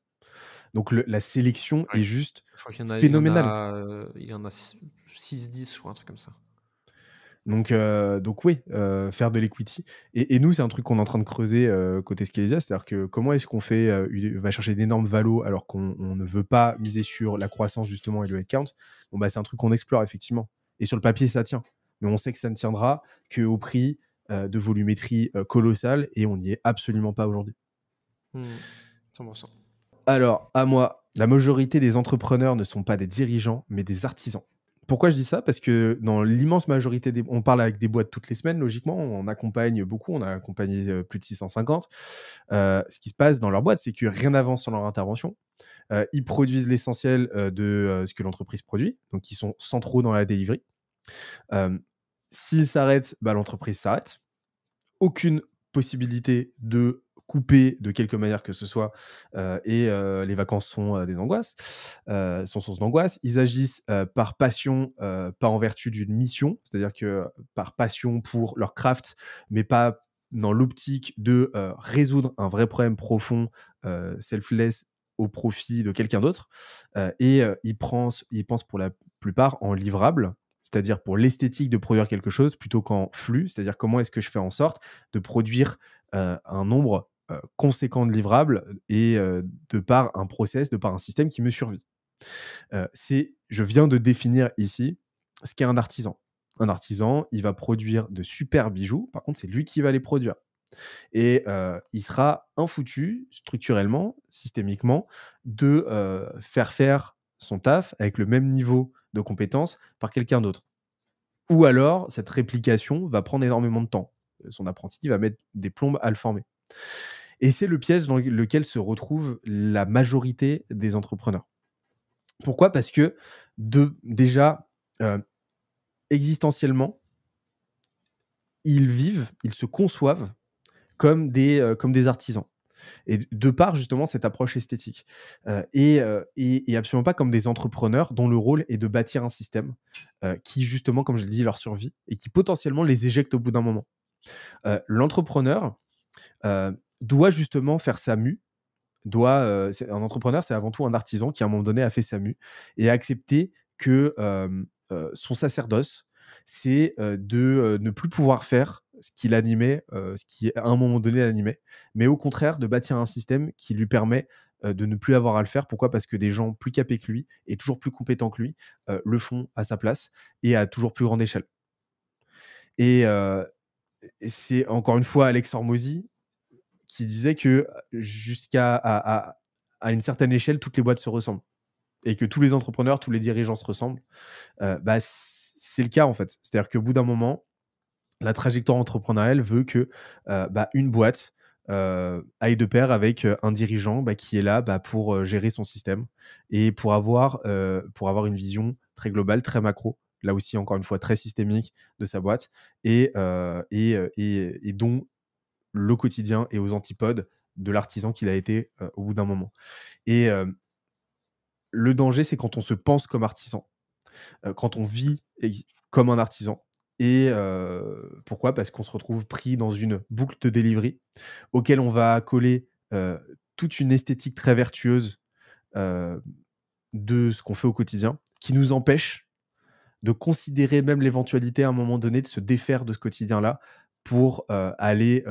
Donc la sélection Ouais. est juste Je crois qu'il y en a phénoménale. il y en a 6-10 ou un truc comme ça. Donc oui, faire de l'equity et nous, c'est un truc qu'on est en train de creuser, côté Scalisia. C'est-à-dire que comment est-ce qu'on fait, va chercher d'énormes valos alors qu'on ne veut pas miser sur la croissance justement et le headcount? Bon, bah, c'est un truc qu'on explore effectivement et sur le papier, ça tient. Mais on sait que ça ne tiendra qu'au prix, de volumétrie, colossale et on n'y est absolument pas aujourd'hui. 100%. Alors, à moi, la majorité des entrepreneurs ne sont pas des dirigeants, mais des artisans. Pourquoi je dis ça? Parce que dans l'immense majorité des on parle avec des boîtes toutes les semaines, logiquement, on accompagne beaucoup, on a accompagné, plus de 650. Ce qui se passe dans leur boîte, c'est que rien n'avance sur leur intervention. Ils produisent l'essentiel, de, ce que l'entreprise produit, donc ils sont centraux dans la delivery. Hem, S'ils s'arrêtent, bah, l'entreprise s'arrête. Aucune possibilité de couper de quelque manière que ce soit, les vacances sont, des angoisses, sont source d'angoisse. Ils agissent, par passion, pas en vertu d'une mission, c'est-à-dire que par passion pour leur craft, mais pas dans l'optique de, résoudre un vrai problème profond, selfless au profit de quelqu'un d'autre, ils pensent pour la plupart en livrable, c'est-à-dire pour l'esthétique de produire quelque chose plutôt qu'en flux, c'est-à-dire comment est-ce que je fais en sorte de produire, un nombre, conséquent de livrables et de par un process, de par un système qui me survit. Je viens de définir ici ce qu'est un artisan. Un artisan, il va produire de super bijoux, par contre, c'est lui qui va les produire et il sera infoutu structurellement, systémiquement de, faire son taf avec le même niveau de compétence par quelqu'un d'autre. Ou alors cette réplication va prendre énormément de temps. Son apprenti va mettre des plombes à le former et c'est le piège dans lequel se retrouve la majorité des entrepreneurs. Pourquoi? Parce que déjà, heu, existentiellement, ils se conçoivent comme des artisans et de par justement cette approche esthétique, et absolument pas comme des entrepreneurs dont le rôle est de bâtir un système, qui justement, comme je l'ai dit, leur survie et qui potentiellement les éjecte au bout d'un moment. L'entrepreneur, doit justement faire sa mue, c'est un entrepreneur, c'est avant tout un artisan qui à un moment donné a fait sa mue et a accepté que, son sacerdoce, c'est, de, ne plus pouvoir faire ce qu'il animait, ce qui à un moment donné l'animait, mais au contraire de bâtir un système qui lui permet, de ne plus avoir à le faire. Pourquoi? Parce que des gens plus capés que lui et toujours plus compétents que lui, le font à sa place et à toujours plus grande échelle et c'est encore une fois Alex Hormozy qui disait que jusqu'à à une certaine échelle, toutes les boîtes se ressemblent et que tous les entrepreneurs, tous les dirigeants se ressemblent. Bah, c'est le cas en fait. C'est-à-dire qu'au bout d'un moment, la trajectoire entrepreneuriale veut que, bah, une boîte, aille de pair avec, un dirigeant, bah, qui est là, bah, pour, gérer son système et pour avoir une vision très globale, très macro. Là aussi, encore une fois, très systémique de sa boîte et dont le quotidien est aux antipodes de l'artisan qu'il a été, au bout d'un moment et le danger, c'est quand on se pense comme artisan, quand on vit comme un artisan et pourquoi? Parce qu'on se retrouve pris dans une boucle de delivery auquel on va coller, toute une esthétique très vertueuse, heu, de ce qu'on fait au quotidien, qui nous empêche de considérer même l'éventualité à un moment donné de se défaire de ce quotidien-là pour, aller,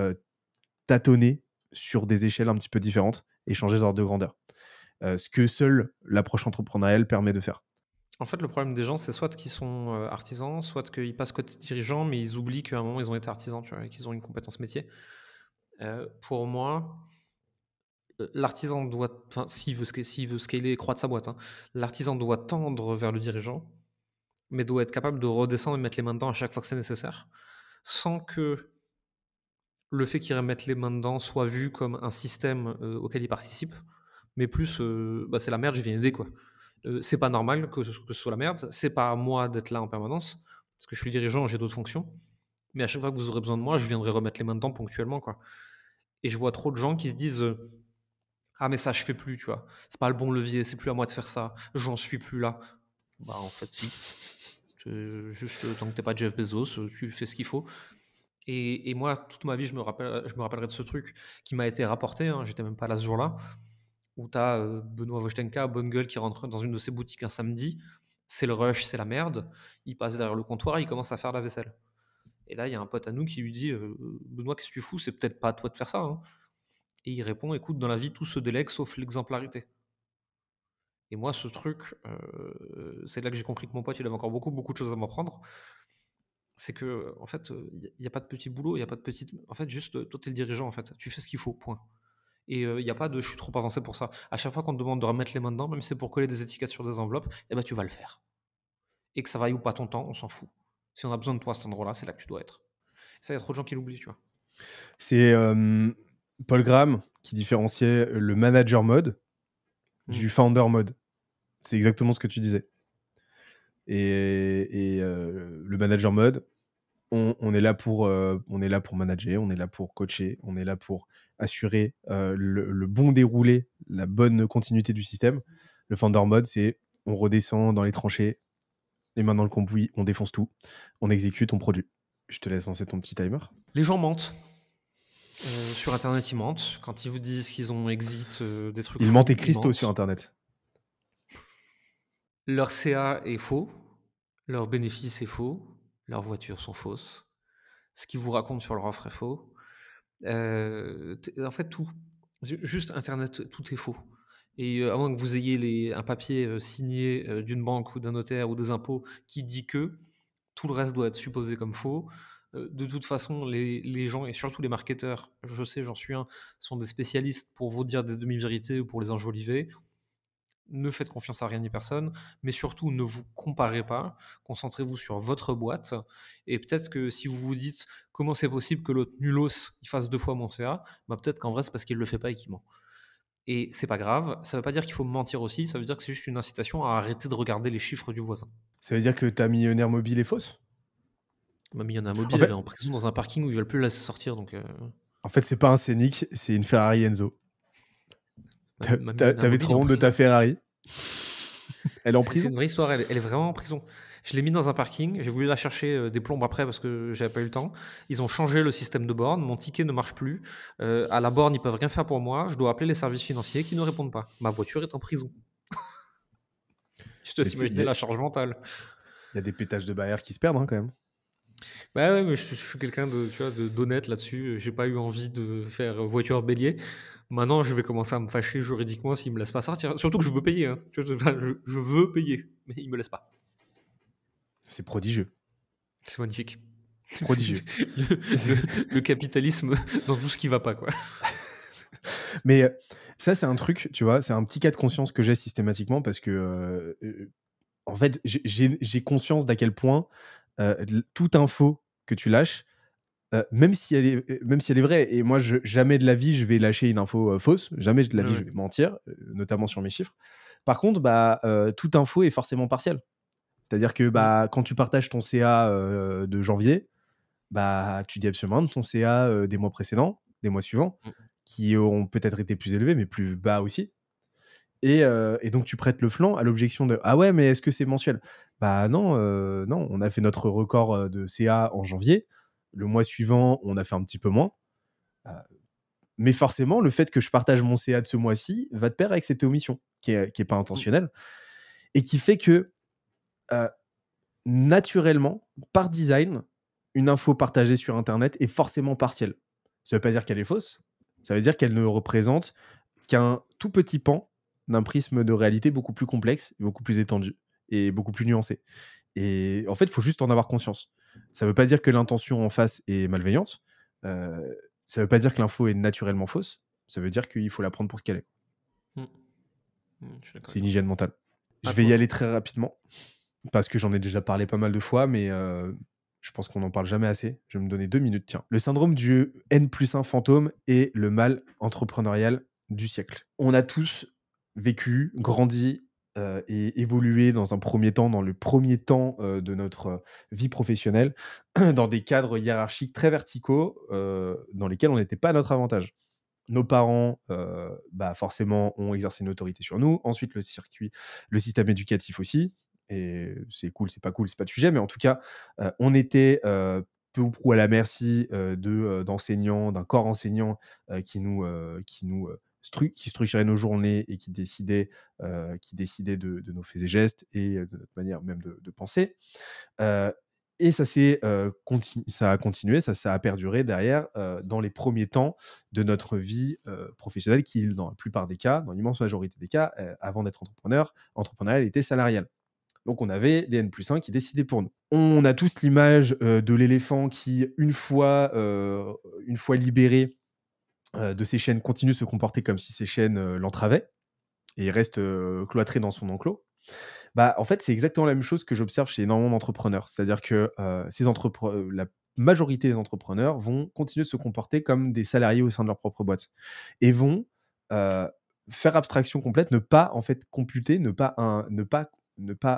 tâtonner sur des échelles un petit peu différentes et changer d'ordre de grandeur. Ce que seule l'approche entrepreneuriale permet de faire. En fait, le problème des gens, c'est soit qu'ils sont, artisans, soit qu'ils passent côté dirigeant, mais ils oublient qu'à un moment, ils ont été artisans, tu vois? Et qu'ils ont une compétence métier. Pour moi, l'artisan doit enfin, s'il veut scaler et croître sa boîte, hein, l'artisan doit tendre vers le dirigeant, mais doit être capable de redescendre et mettre les mains dedans à chaque fois que c'est nécessaire, sans que le fait qu'il remette les mains dedans soit vu comme un système, auquel il participe, mais plus, bah, c'est la merde, je viens aider, quoi. C'est pas normal que ce soit la merde, c'est pas à moi d'être là en permanence, parce que je suis dirigeant, j'ai d'autres fonctions, mais à chaque fois que vous aurez besoin de moi, je viendrai remettre les mains dedans ponctuellement, quoi. Et je vois trop de gens qui se disent, Ah, mais ça, je fais plus, tu vois. C'est pas le bon levier, c'est plus à moi de faire ça. J'en suis plus là. Bah, en fait, si. Juste, tant que t'es pas Jeff Bezos, tu fais ce qu'il faut. Et moi, toute ma vie, je me rappellerai de ce truc qui m'a été rapporté, hein, j'étais même pas là ce jour-là, où tu as Benoît Vostenka, bonne gueule, qui rentre dans une de ses boutiques un samedi. C'est le rush, c'est la merde. Il passe derrière le comptoir, il commence à faire la vaisselle. Et là, il y a un pote à nous qui lui dit Benoît, qu'est-ce que tu fous? C'est peut-être pas à toi de faire ça, hein. Et il répond écoute, dans la vie, tout se délègue sauf l'exemplarité. Et moi, ce truc, c'est là que j'ai compris que mon pote, il avait encore beaucoup, beaucoup de choses à m'apprendre. C'est que, en fait, il n'y a pas de petit boulot, il n'y a pas de petite. En fait, juste, toi, tu es le dirigeant, en fait. Tu fais ce qu'il faut, point. Et il n'y a pas de je suis trop avancé pour ça. À chaque fois qu'on te demande de remettre les mains dedans, même si c'est pour coller des étiquettes sur des enveloppes, eh ben, tu vas le faire. Et que ça vaille ou pas ton temps, on s'en fout. Si on a besoin de toi à cet endroit-là, c'est là que tu dois être. Ça, il y a trop de gens qui l'oublient, tu vois. C'est Paul Graham qui différenciait le manager mode du founder mode. C'est exactement ce que tu disais. Et le manager mode, on est là pour manager, on est là pour coacher, on est là pour assurer le bon déroulé, la bonne continuité du système. Le founder mode, c'est on redescend dans les tranchées, les mains dans le cambouis, on défonce tout, on exécute, on produit. Je te laisse lancer ton petit timer. Les gens mentent. Sur Internet, ils mentent. Quand ils vous disent qu'ils ont exit des trucs Ils fous, mentent et ils Christo mentent. sur Internet. Leur CA est faux. Leur bénéfice est faux. Leurs voitures sont fausses. Ce qu'ils vous racontent sur leur offre est faux. En fait, tout. Juste Internet, tout est faux. Et à moins que vous ayez un papier signé d'une banque ou d'un notaire ou des impôts qui dit que tout le reste doit être supposé comme faux. De toute façon, les gens, et surtout les marketeurs, je sais, j'en suis un, sont des spécialistes pour vous dire des demi-vérités ou pour les enjoliver. Ne faites confiance à rien ni personne, mais surtout ne vous comparez pas, concentrez-vous sur votre boîte, et peut-être que si vous vous dites comment c'est possible que l'autre nulos il fasse 2 fois mon CA, bah peut-être qu'en vrai c'est parce qu'il le fait pas et qu'il ment. Et c'est pas grave, ça veut pas dire qu'il faut mentir aussi, ça veut dire que c'est juste une incitation à arrêter de regarder les chiffres du voisin. Ça veut dire que ta millionnaire mobile est fausse? Ma millionnaire mobile, En fait, elle est en prison dans un parking où ils veulent plus la laisser sortir, donc en fait, c'est pas un Scénic, c'est une Ferrari Enzo. ma millionnaire T'avais mobile est trop en honte de ta prison. Ferrari. Elle est en C'est prison? une vraie histoire, elle est vraiment en prison. Je l'ai mis dans un parking, j'ai voulu la chercher des plombes après parce que j'avais pas eu le temps. Ils ont changé le système de borne, mon ticket ne marche plus. À la borne, ils peuvent rien faire pour moi. Je dois appeler les services financiers qui ne répondent pas. Ma voiture est en prison. Je te Mais laisse imaginer la charge mentale. Il y a des pétages de barrières qui se perdent, hein, quand même. Bah ouais, mais je suis quelqu'un d'honnête là-dessus. J'ai pas eu envie de faire voiture bélier. Maintenant, je vais commencer à me fâcher juridiquement s'ils me laissent pas sortir. Surtout que je veux payer. Hein. Je veux payer, mais ils me laissent pas. C'est prodigieux. C'est magnifique. Prodigieux. le capitalisme dans tout ce qui va pas, quoi. Mais ça, c'est un truc, tu vois, c'est un petit cas de conscience que j'ai systématiquement parce que, en fait, j'ai conscience d'à quel point toute info que tu lâches, même si elle est vraie, et moi, jamais de la vie, je vais lâcher une info fausse, jamais de la vie, je vais mentir, notamment sur mes chiffres. Par contre, toute info est forcément partielle. C'est-à-dire que quand tu partages ton CA de janvier, tu dis absolument de ton CA des mois précédents, des mois suivants, qui ont peut-être été plus élevés, mais plus bas aussi. Et donc, tu prêtes le flanc à l'objection de « Ah ouais, mais est-ce que c'est mensuel ?» Bah non, non, on a fait notre record de CA en janvier. Le mois suivant, on a fait un petit peu moins. Mais forcément, le fait que je partage mon CA de ce mois-ci va de pair avec cette omission, qui est pas intentionnelle, et qui fait que, naturellement, par design, une info partagée sur Internet est forcément partielle. Ça veut pas dire qu'elle est fausse, ça veut dire qu'elle ne représente qu'un tout petit pan d'un prisme de réalité beaucoup plus complexe, beaucoup plus étendu et beaucoup plus nuancé. Et en fait, il faut juste en avoir conscience. Ça veut pas dire que l'intention en face est malveillante, ça veut pas dire que l'info est naturellement fausse, ça veut dire qu'il faut la prendre pour ce qu'elle est. C'est une hygiène mentale. Je vais y aller très rapidement, parce que j'en ai déjà parlé pas mal de fois, mais je pense qu'on n'en parle jamais assez. Je vais me donner 2 minutes, tiens. Le syndrome du N+1 fantôme est le mal entrepreneurial du siècle. On a tous vécu, grandi et évolué dans un premier temps, dans le premier temps de notre vie professionnelle, dans des cadres hiérarchiques très verticaux dans lesquels on n'était pas à notre avantage. nos parents, forcément, ont exercé une autorité sur nous. Ensuite, le système éducatif aussi. Et c'est cool, c'est pas le sujet. Mais en tout cas, on était peu ou prou à la merci d'enseignants, d'un corps enseignant qui structurait nos journées et qui décidait de nos faits et gestes et de notre manière même de penser. Heu et ça a continué, ça a perduré derrière, dans les premiers temps de notre vie, professionnelle qui, dans la plupart des cas, dans l'immense majorité des cas, avant d'être entrepreneuriale, était salariale. Donc on avait des N+1 qui décidaient pour nous. On a tous l'image, de l'éléphant qui, une fois libéré, de ses chaînes, continue de se comporter comme si ces chaînes, l'entravaient et reste, cloîtré dans son enclos. En fait, c'est exactement la même chose que j'observe chez énormément d'entrepreneurs. C'est-à-dire que, la majorité des entrepreneurs vont continuer de se comporter comme des salariés au sein de leur propre boîte et vont, heu, faire abstraction complète, ne pas, en fait, computer, ne pas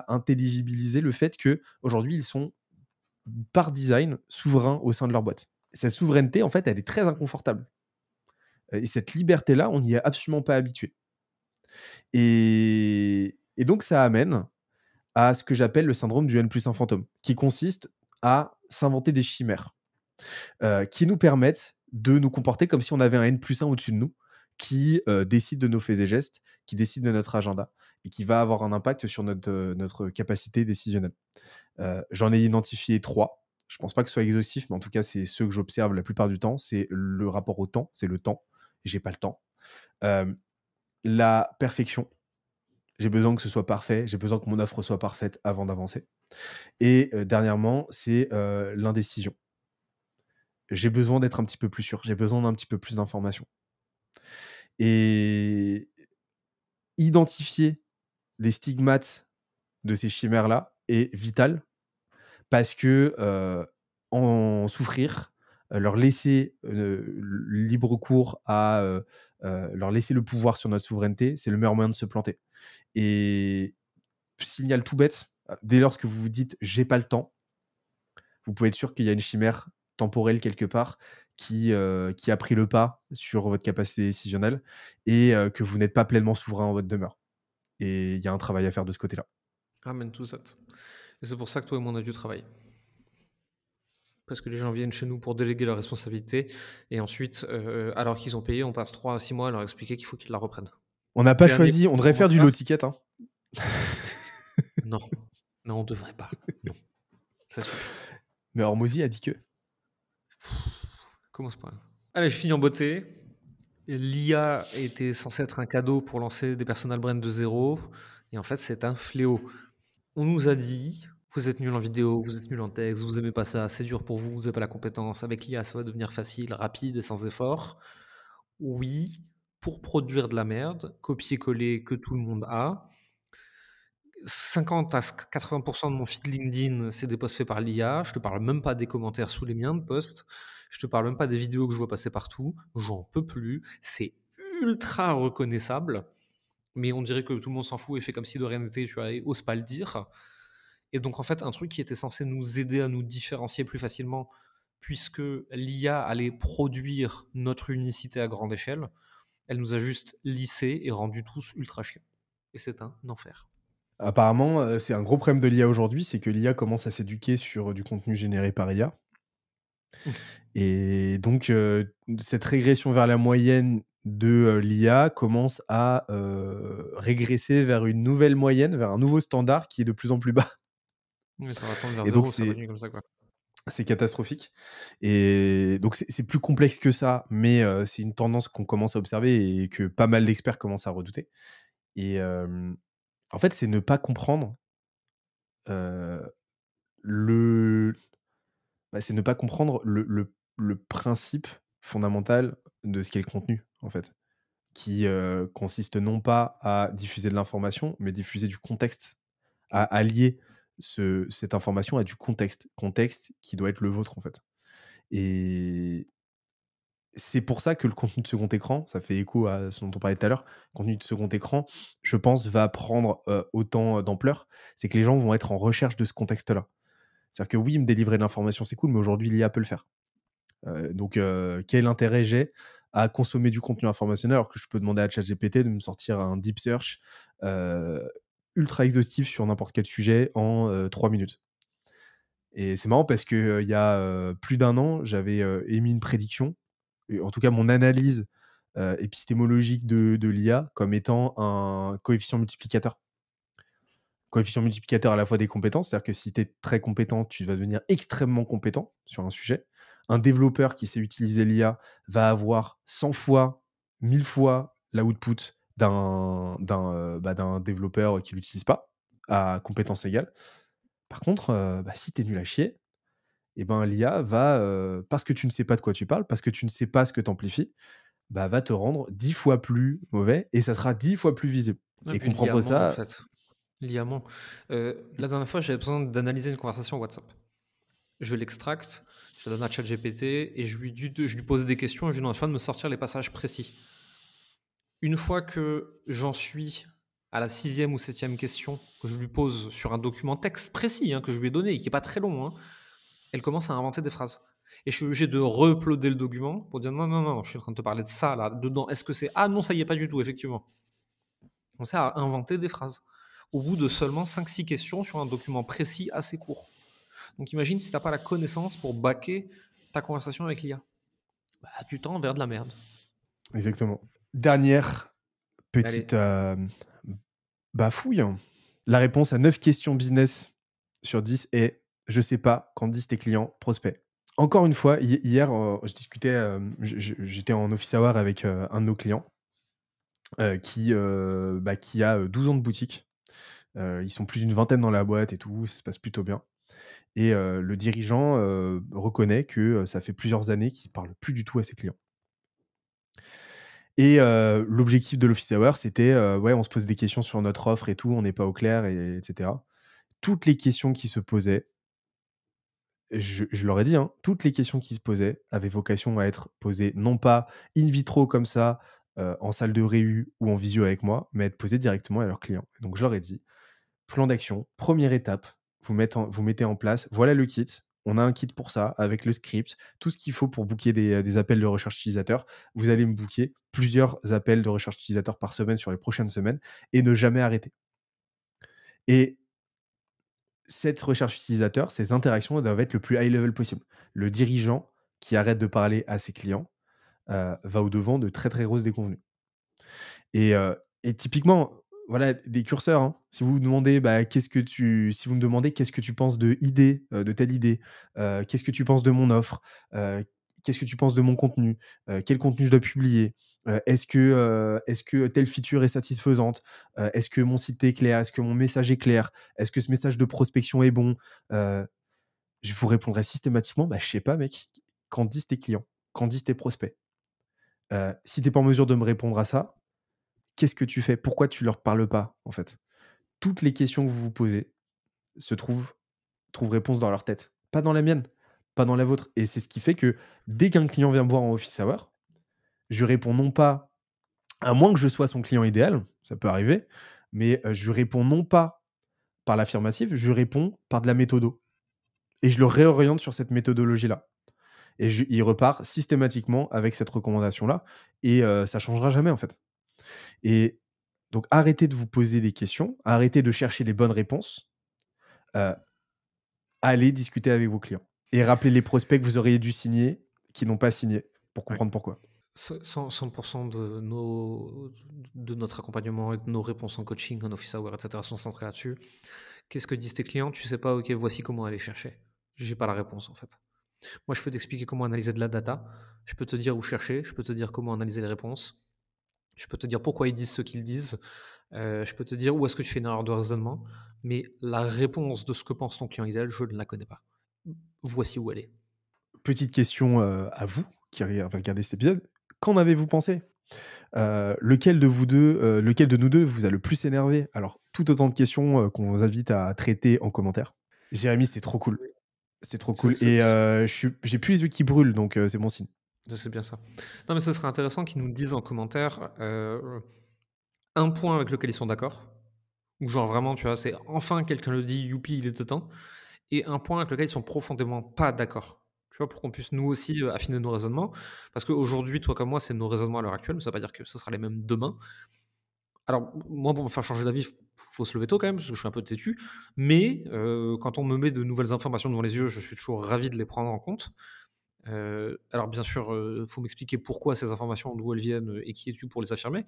intelligibiliser le fait qu'aujourd'hui, ils sont, par design, souverains au sein de leur boîte. Cette souveraineté, en fait, elle est très inconfortable, et cette liberté-là, on n'y est absolument pas habitué et donc ça amène à ce que j'appelle le syndrome du N+1 fantôme, qui consiste à s'inventer des chimères, qui nous permettent de nous comporter comme si on avait un N+1 au-dessus de nous, qui, décide de nos faits et gestes, qui décide de notre agenda et qui va avoir un impact sur notre capacité décisionnelle. J'en ai identifié 3. Je pense pas que ce soit exhaustif, mais en tout cas, c'est ceux que j'observe la plupart du temps. C'est le rapport au temps, c'est le temps. J'ai pas le temps. Hem, la perfection. J'ai besoin que ce soit parfait, j'ai besoin que mon offre soit parfaite avant d'avancer et dernièrement, c'est, l'indécision. J'ai besoin d'être un petit peu plus sûr, j'ai besoin d'un petit peu plus d'informations et identifier les stigmates de ces chimères-là est vital parce que, en souffrir, leur laisser, libre cours leur laisser le pouvoir sur notre souveraineté, c'est le meilleur moyen de se planter et signal tout bête, dès lors que vous vous dites: «J'ai pas le temps», vous pouvez être sûr qu'il y a une chimère temporelle quelque part qui a pris le pas sur votre capacité décisionnelle et que vous n'êtes pas pleinement souverain en votre demeure et il y a un travail à faire de ce côté-là. Amen to that. Et c'est pour ça que toi et moi, on a du travail. Parce que les gens viennent chez nous pour déléguer leurs responsabilités et ensuite, alors qu'ils ont payé, on passe 3 à 6 mois à leur expliquer qu'il faut qu'ils la reprennent. On n'a pas Dernier choisi, point on devrait qu'on va faire du faire low ticket, hein. non, non, on devrait pas. Non, ça suffit. Mais Hormozy a dit que. Commence pas. Allez, je finis en beauté. L'IA était censée être un cadeau pour lancer des personal brands de zéro et en fait, c'est un fléau. On nous a dit: «Vous êtes nuls en vidéo, vous êtes nuls en texte, vous aimez pas ça, c'est dur pour vous, vous avez pas la compétence. Avec l'IA, ça va devenir facile, rapide et sans effort». Oui, pour produire de la merde, copier-coller que tout le monde a. 50 à 80% de mon feed LinkedIn, c'est des posts faits par l'IA. Je te parle même pas des commentaires sous les miens de posts. Je te parle même pas des vidéos que je vois passer partout. J'en peux plus. C'est ultra reconnaissable, mais on dirait que tout le monde s'en fout et fait comme si de rien n'était, tu vois, et ose pas le dire. Et donc, en fait, un truc qui était censé nous aider à nous différencier plus facilement, puisque l'IA allait produire notre unicité à grande échelle, elle nous a juste lissés et rendus tous ultra chiants. Et c'est un enfer. Apparemment, c'est un gros problème de l'IA aujourd'hui, c'est que l'IA commence à s'éduquer sur du contenu généré par IA et donc cette régression vers la moyenne de, l'IA commence à, régresser vers une nouvelle moyenne, vers un nouveau standard qui est de plus en plus bas Oui, ça va tendre vers et donc zéro, ça va c'est continuer comme ça, quoi. c'est catastrophique et donc c'est plus complexe que ça, mais c'est une tendance qu'on commence à observer et que pas mal d'experts commencent à redouter et en fait, c'est ne pas comprendre, heu, le c'est ne pas comprendre le principe fondamental de ce qu'est le contenu, en fait, qui, consiste non pas à diffuser de l'information, mais diffuser du contexte, à allier cette information à du contexte qui doit être le vôtre, en fait et c'est pour ça que le contenu de second écran, ça fait écho à ce dont on parlait tout à l'heure, le contenu de second écran, je pense, va prendre, autant, d'ampleur. C'est que les gens vont être en recherche de ce contexte-là. C'est-à-dire que oui, me délivrer de l'information, c'est cool, mais aujourd'hui, l'IA peut le faire. Donc quel intérêt j'ai à consommer du contenu informationnel, alors que je peux demander à ChatGPT de me sortir un deep search ultra exhaustif sur n'importe quel sujet en 3 minutes. Et c'est marrant parce que il y a plus d'un an, j'avais émis une prédiction, et en tout cas mon analyse épistémologique de l'IA comme étant un coefficient multiplicateur. Coefficient multiplicateur à la fois des compétences, c'est-à-dire que si tu es très compétent, tu vas devenir extrêmement compétent sur un sujet. Un développeur qui sait utiliser l'IA va avoir 100 fois, 1000 fois l'output d'un développeur qui ne l'utilise pas, à compétence égale. Par contre, si tu es nul à chier, et ben, l'IA va, parce que tu ne sais pas de quoi tu parles, parce que tu ne sais pas ce que tu amplifies, va te rendre 10 fois plus mauvais et ça sera 10 fois plus visible. Ouais, Et puis comprendre liamment, en ça, fait. Liamment. La dernière fois, j'avais besoin d'analyser une conversation WhatsApp. Je l'extracte, je la donne à ChatGPT et je lui pose des questions et je lui demande afin de me sortir les passages précis. Une fois que j'en suis à la 6e ou 7e question que je lui pose sur un document texte précis que je lui ai donné, qui n'est pas très long, elle commence à inventer des phrases. Et je suis obligé de re-uploader le document pour dire non, non, non, je suis en train de te parler de ça là, dedans. Est-ce que c'est. Ah non, ça y est pas du tout, effectivement. On commence à inventer des phrases. Au bout de seulement 5-6 questions sur un document précis assez court. Donc imagine si tu n'as pas la connaissance pour baquer ta conversation avec l'IA. Tu tends vers de la merde. exactement. Dernière petite bafouille. La réponse à 9 questions business sur 10 est je sais pas quand disent tes clients prospects. Encore une fois, hier, je discutais, j'étais en office hour avec un de nos clients qui a 12 ans de boutique. Ils sont plus d'une vingtaine dans la boîte et tout, ça se passe plutôt bien. Et le dirigeant reconnaît que ça fait plusieurs années qu'il parle plus du tout à ses clients. Et l'objectif de l'office hour, c'était on se pose des questions sur notre offre et tout, on n'est pas au clair, etc. Toutes les questions qui se posaient, je leur ai dit, toutes les questions qui se posaient avaient vocation à être posées non pas in vitro comme ça, en salle de réu ou en visio avec moi, mais être posées directement à leurs clients. Donc je leur ai dit, plan d'action, première étape, vous mettez en place, voilà le kit. On a un kit pour ça, avec le script, tout ce qu'il faut pour booker des appels de recherche utilisateur. Vous allez me booker plusieurs appels de recherche utilisateur par semaine sur les prochaines semaines et ne jamais arrêter. Et cette recherche utilisateur, ces interactions doivent être le plus high level possible. Le dirigeant qui arrête de parler à ses clients va au-devant de très très grosses déconvenues. Et typiquement, voilà, des curseurs. Si vous me demandez, si vous me demandez qu'est-ce que tu penses de telle idée, qu'est-ce que tu penses de mon offre, qu'est-ce que tu penses de mon contenu, quel contenu je dois publier, est-ce que telle feature est satisfaisante, est-ce que mon site est clair, est-ce que mon message est clair, est-ce que ce message de prospection est bon, je vous répondrai systématiquement, je sais pas mec, qu'en disent tes clients, qu'en disent tes prospects. Si tu es pas en mesure de me répondre à ça, qu'est-ce que tu fais? Pourquoi tu leur parles pas, en fait? Toutes les questions que vous vous posez trouvent réponse dans leur tête, pas dans la mienne, pas dans la vôtre. Et c'est ce qui fait que dès qu'un client vient me voir en office hour, je réponds non pas, à moins que je sois son client idéal, ça peut arriver, mais je réponds non pas par l'affirmative, je réponds par de la méthodo. Et je le réoriente sur cette méthodologie-là. Et il repart systématiquement avec cette recommandation-là. Et ça changera jamais, en fait. Et donc, arrêtez de vous poser des questions, arrêtez de chercher les bonnes réponses, allez discuter avec vos clients. Et rappelez les prospects que vous auriez dû signer, qui n'ont pas signé, pour comprendre pourquoi. 100% de notre accompagnement et de nos réponses en coaching, en office hour, etc. sont centrées là-dessus. Qu'est-ce que disent tes clients? Tu sais pas, ok, voici comment aller chercher. J'ai pas la réponse en fait. Moi, je peux t'expliquer comment analyser de la data. Je peux te dire où chercher. Je peux te dire comment analyser les réponses. Je peux te dire pourquoi ils disent ce qu'ils disent. Je peux te dire où est-ce que tu fais une erreur de raisonnement. Mais la réponse de ce que pense ton client idéal, je ne la connais pas. Voici où elle est. Petite question à vous qui avez regardé cet épisode. Qu'en avez-vous pensé? Lequel de nous deux vous a le plus énervé? Alors, tout autant de questions qu'on vous invite à traiter en commentaire. Jérémy, c'était trop cool. C'était trop cool. Et j'ai plus les yeux qui brûlent, donc c'est bon signe. C'est bien ça. Non, mais ce serait intéressant qu'ils nous disent en commentaire un point avec lequel ils sont d'accord. Ou genre vraiment, tu vois, c'est enfin quelqu'un le dit, youpi, il était temps. Et un point avec lequel ils sont profondément pas d'accord. Tu vois? Pour qu'on puisse nous aussi, affiner nos raisonnements. Parce qu'aujourd'hui, toi comme moi, c'est nos raisonnements à l'heure actuelle, mais ça veut pas dire que ce sera les mêmes demain. Alors, moi, pour me faire changer d'avis, faut se lever tôt quand même, parce que je suis un peu têtu. Mais, quand on me met de nouvelles informations devant les yeux, je suis toujours ravi de les prendre en compte. Alors bien sûr, faut m'expliquer pourquoi ces informations, d'où elles viennent, et qui es-tu pour les affirmer.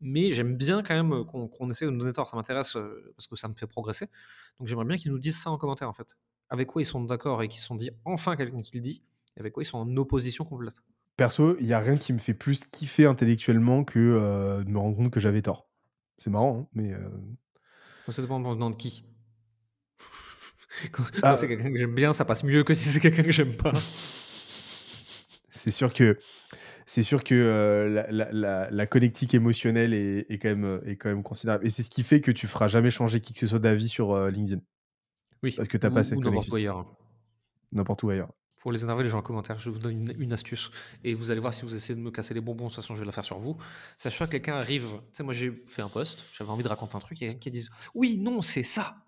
Mais j'aime bien quand même, qu'on essaie de nous donner tort. Ça m'intéresse, parce que ça me fait progresser. Donc j'aimerais bien qu'ils nous disent ça en commentaire, en fait. Avec quoi ils sont d'accord et qu'ils se sont dit: «Enfin quelqu'un qui le dit», et avec quoi ils sont en opposition complète. Perso, il y a rien qui me fait plus kiffer intellectuellement que, de me rendre compte que j'avais tort. C'est marrant, hein, mais, Moi, ça dépend venant de qui. Quand c'est ah, quelqu'un que j'aime bien, ça passe mieux que si c'est quelqu'un que j'aime pas. c'est sûr que la connectique émotionnelle est quand même considérable et c'est ce qui fait que tu feras jamais changer qui que ce soit d'avis sur, LinkedIn. Oui, Parce que tu as pas cette ou n'importe où connectique, ailleurs, hein. n'importe où ailleurs. Pour les énerver, les gens en commentaire, je vous donne une astuce et vous allez voir si vous essayez de me casser les bonbons, de toute façon, je vais la faire sur vous. C'est sûr que quelqu'un arrive, tu sais, moi j'ai fait un post, j'avais envie de raconter un truc, il y a quelqu'un qui dise: «Oui, non, c'est ça!»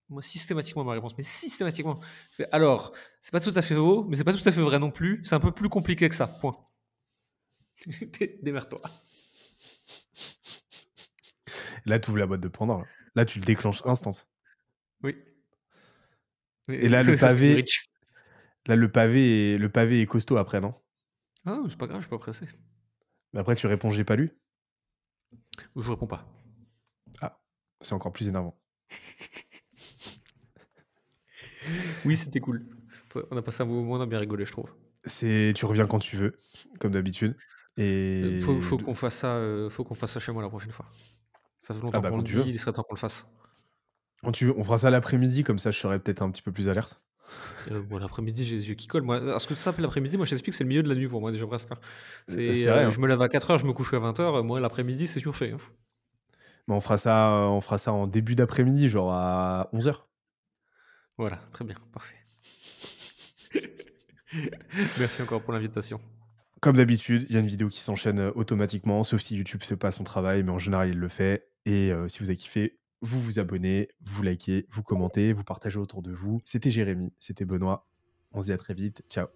Moi, systématiquement, ma réponse, mais systématiquement, je fais: «Alors, c'est pas tout à fait faux, mais c'est pas tout à fait vrai non plus, c'est un peu plus compliqué que ça, point. Démerde-toi». Là, tu ouvres la boîte de Pandore, là. Là, tu le déclenches Ouais, instant. oui, Et mais là, ça fait du rich. le pavé est costaud après, non? Ah, c'est pas grave, je suis pas pressé. Mais après, tu réponds: «J'ai pas lu». Ou je réponds pas. Ah, c'est encore plus énervant. Oui, c'était cool. On a passé un bon moment, on a bien rigolé, je trouve. Tu reviens quand tu veux, comme d'habitude et Faut qu'on fasse ça chez moi la prochaine fois. Ça fait ah longtemps bah, qu'on quand le tu veux. dit, il serait temps qu'on le fasse. Quand tu veux, on fera ça l'après-midi, comme ça je serai peut-être un petit peu plus alerte. Bon, l'après-midi, j'ai les yeux qui collent, moi. Alors, ce que tu appelles l'après-midi, moi, je t'explique, c'est le milieu de la nuit pour moi, déjà presque, hein. C'est vrai, hein. Je me lève à 4 heures, je me couche à 20 heures. Moi, l'après-midi, c'est surfait, hein. Mais on fera ça en début d'après-midi, genre à 11h. Voilà, très bien, parfait. Merci encore pour l'invitation. Comme d'habitude, il y a une vidéo qui s'enchaîne, automatiquement, sauf si YouTube fait pas son travail, mais en général, il le fait et si vous avez kiffé, vous vous abonnez, vous likez, vous commentez, vous partagez autour de vous. C'était Jérémy, c'était Benoît. On se dit à très vite. Ciao.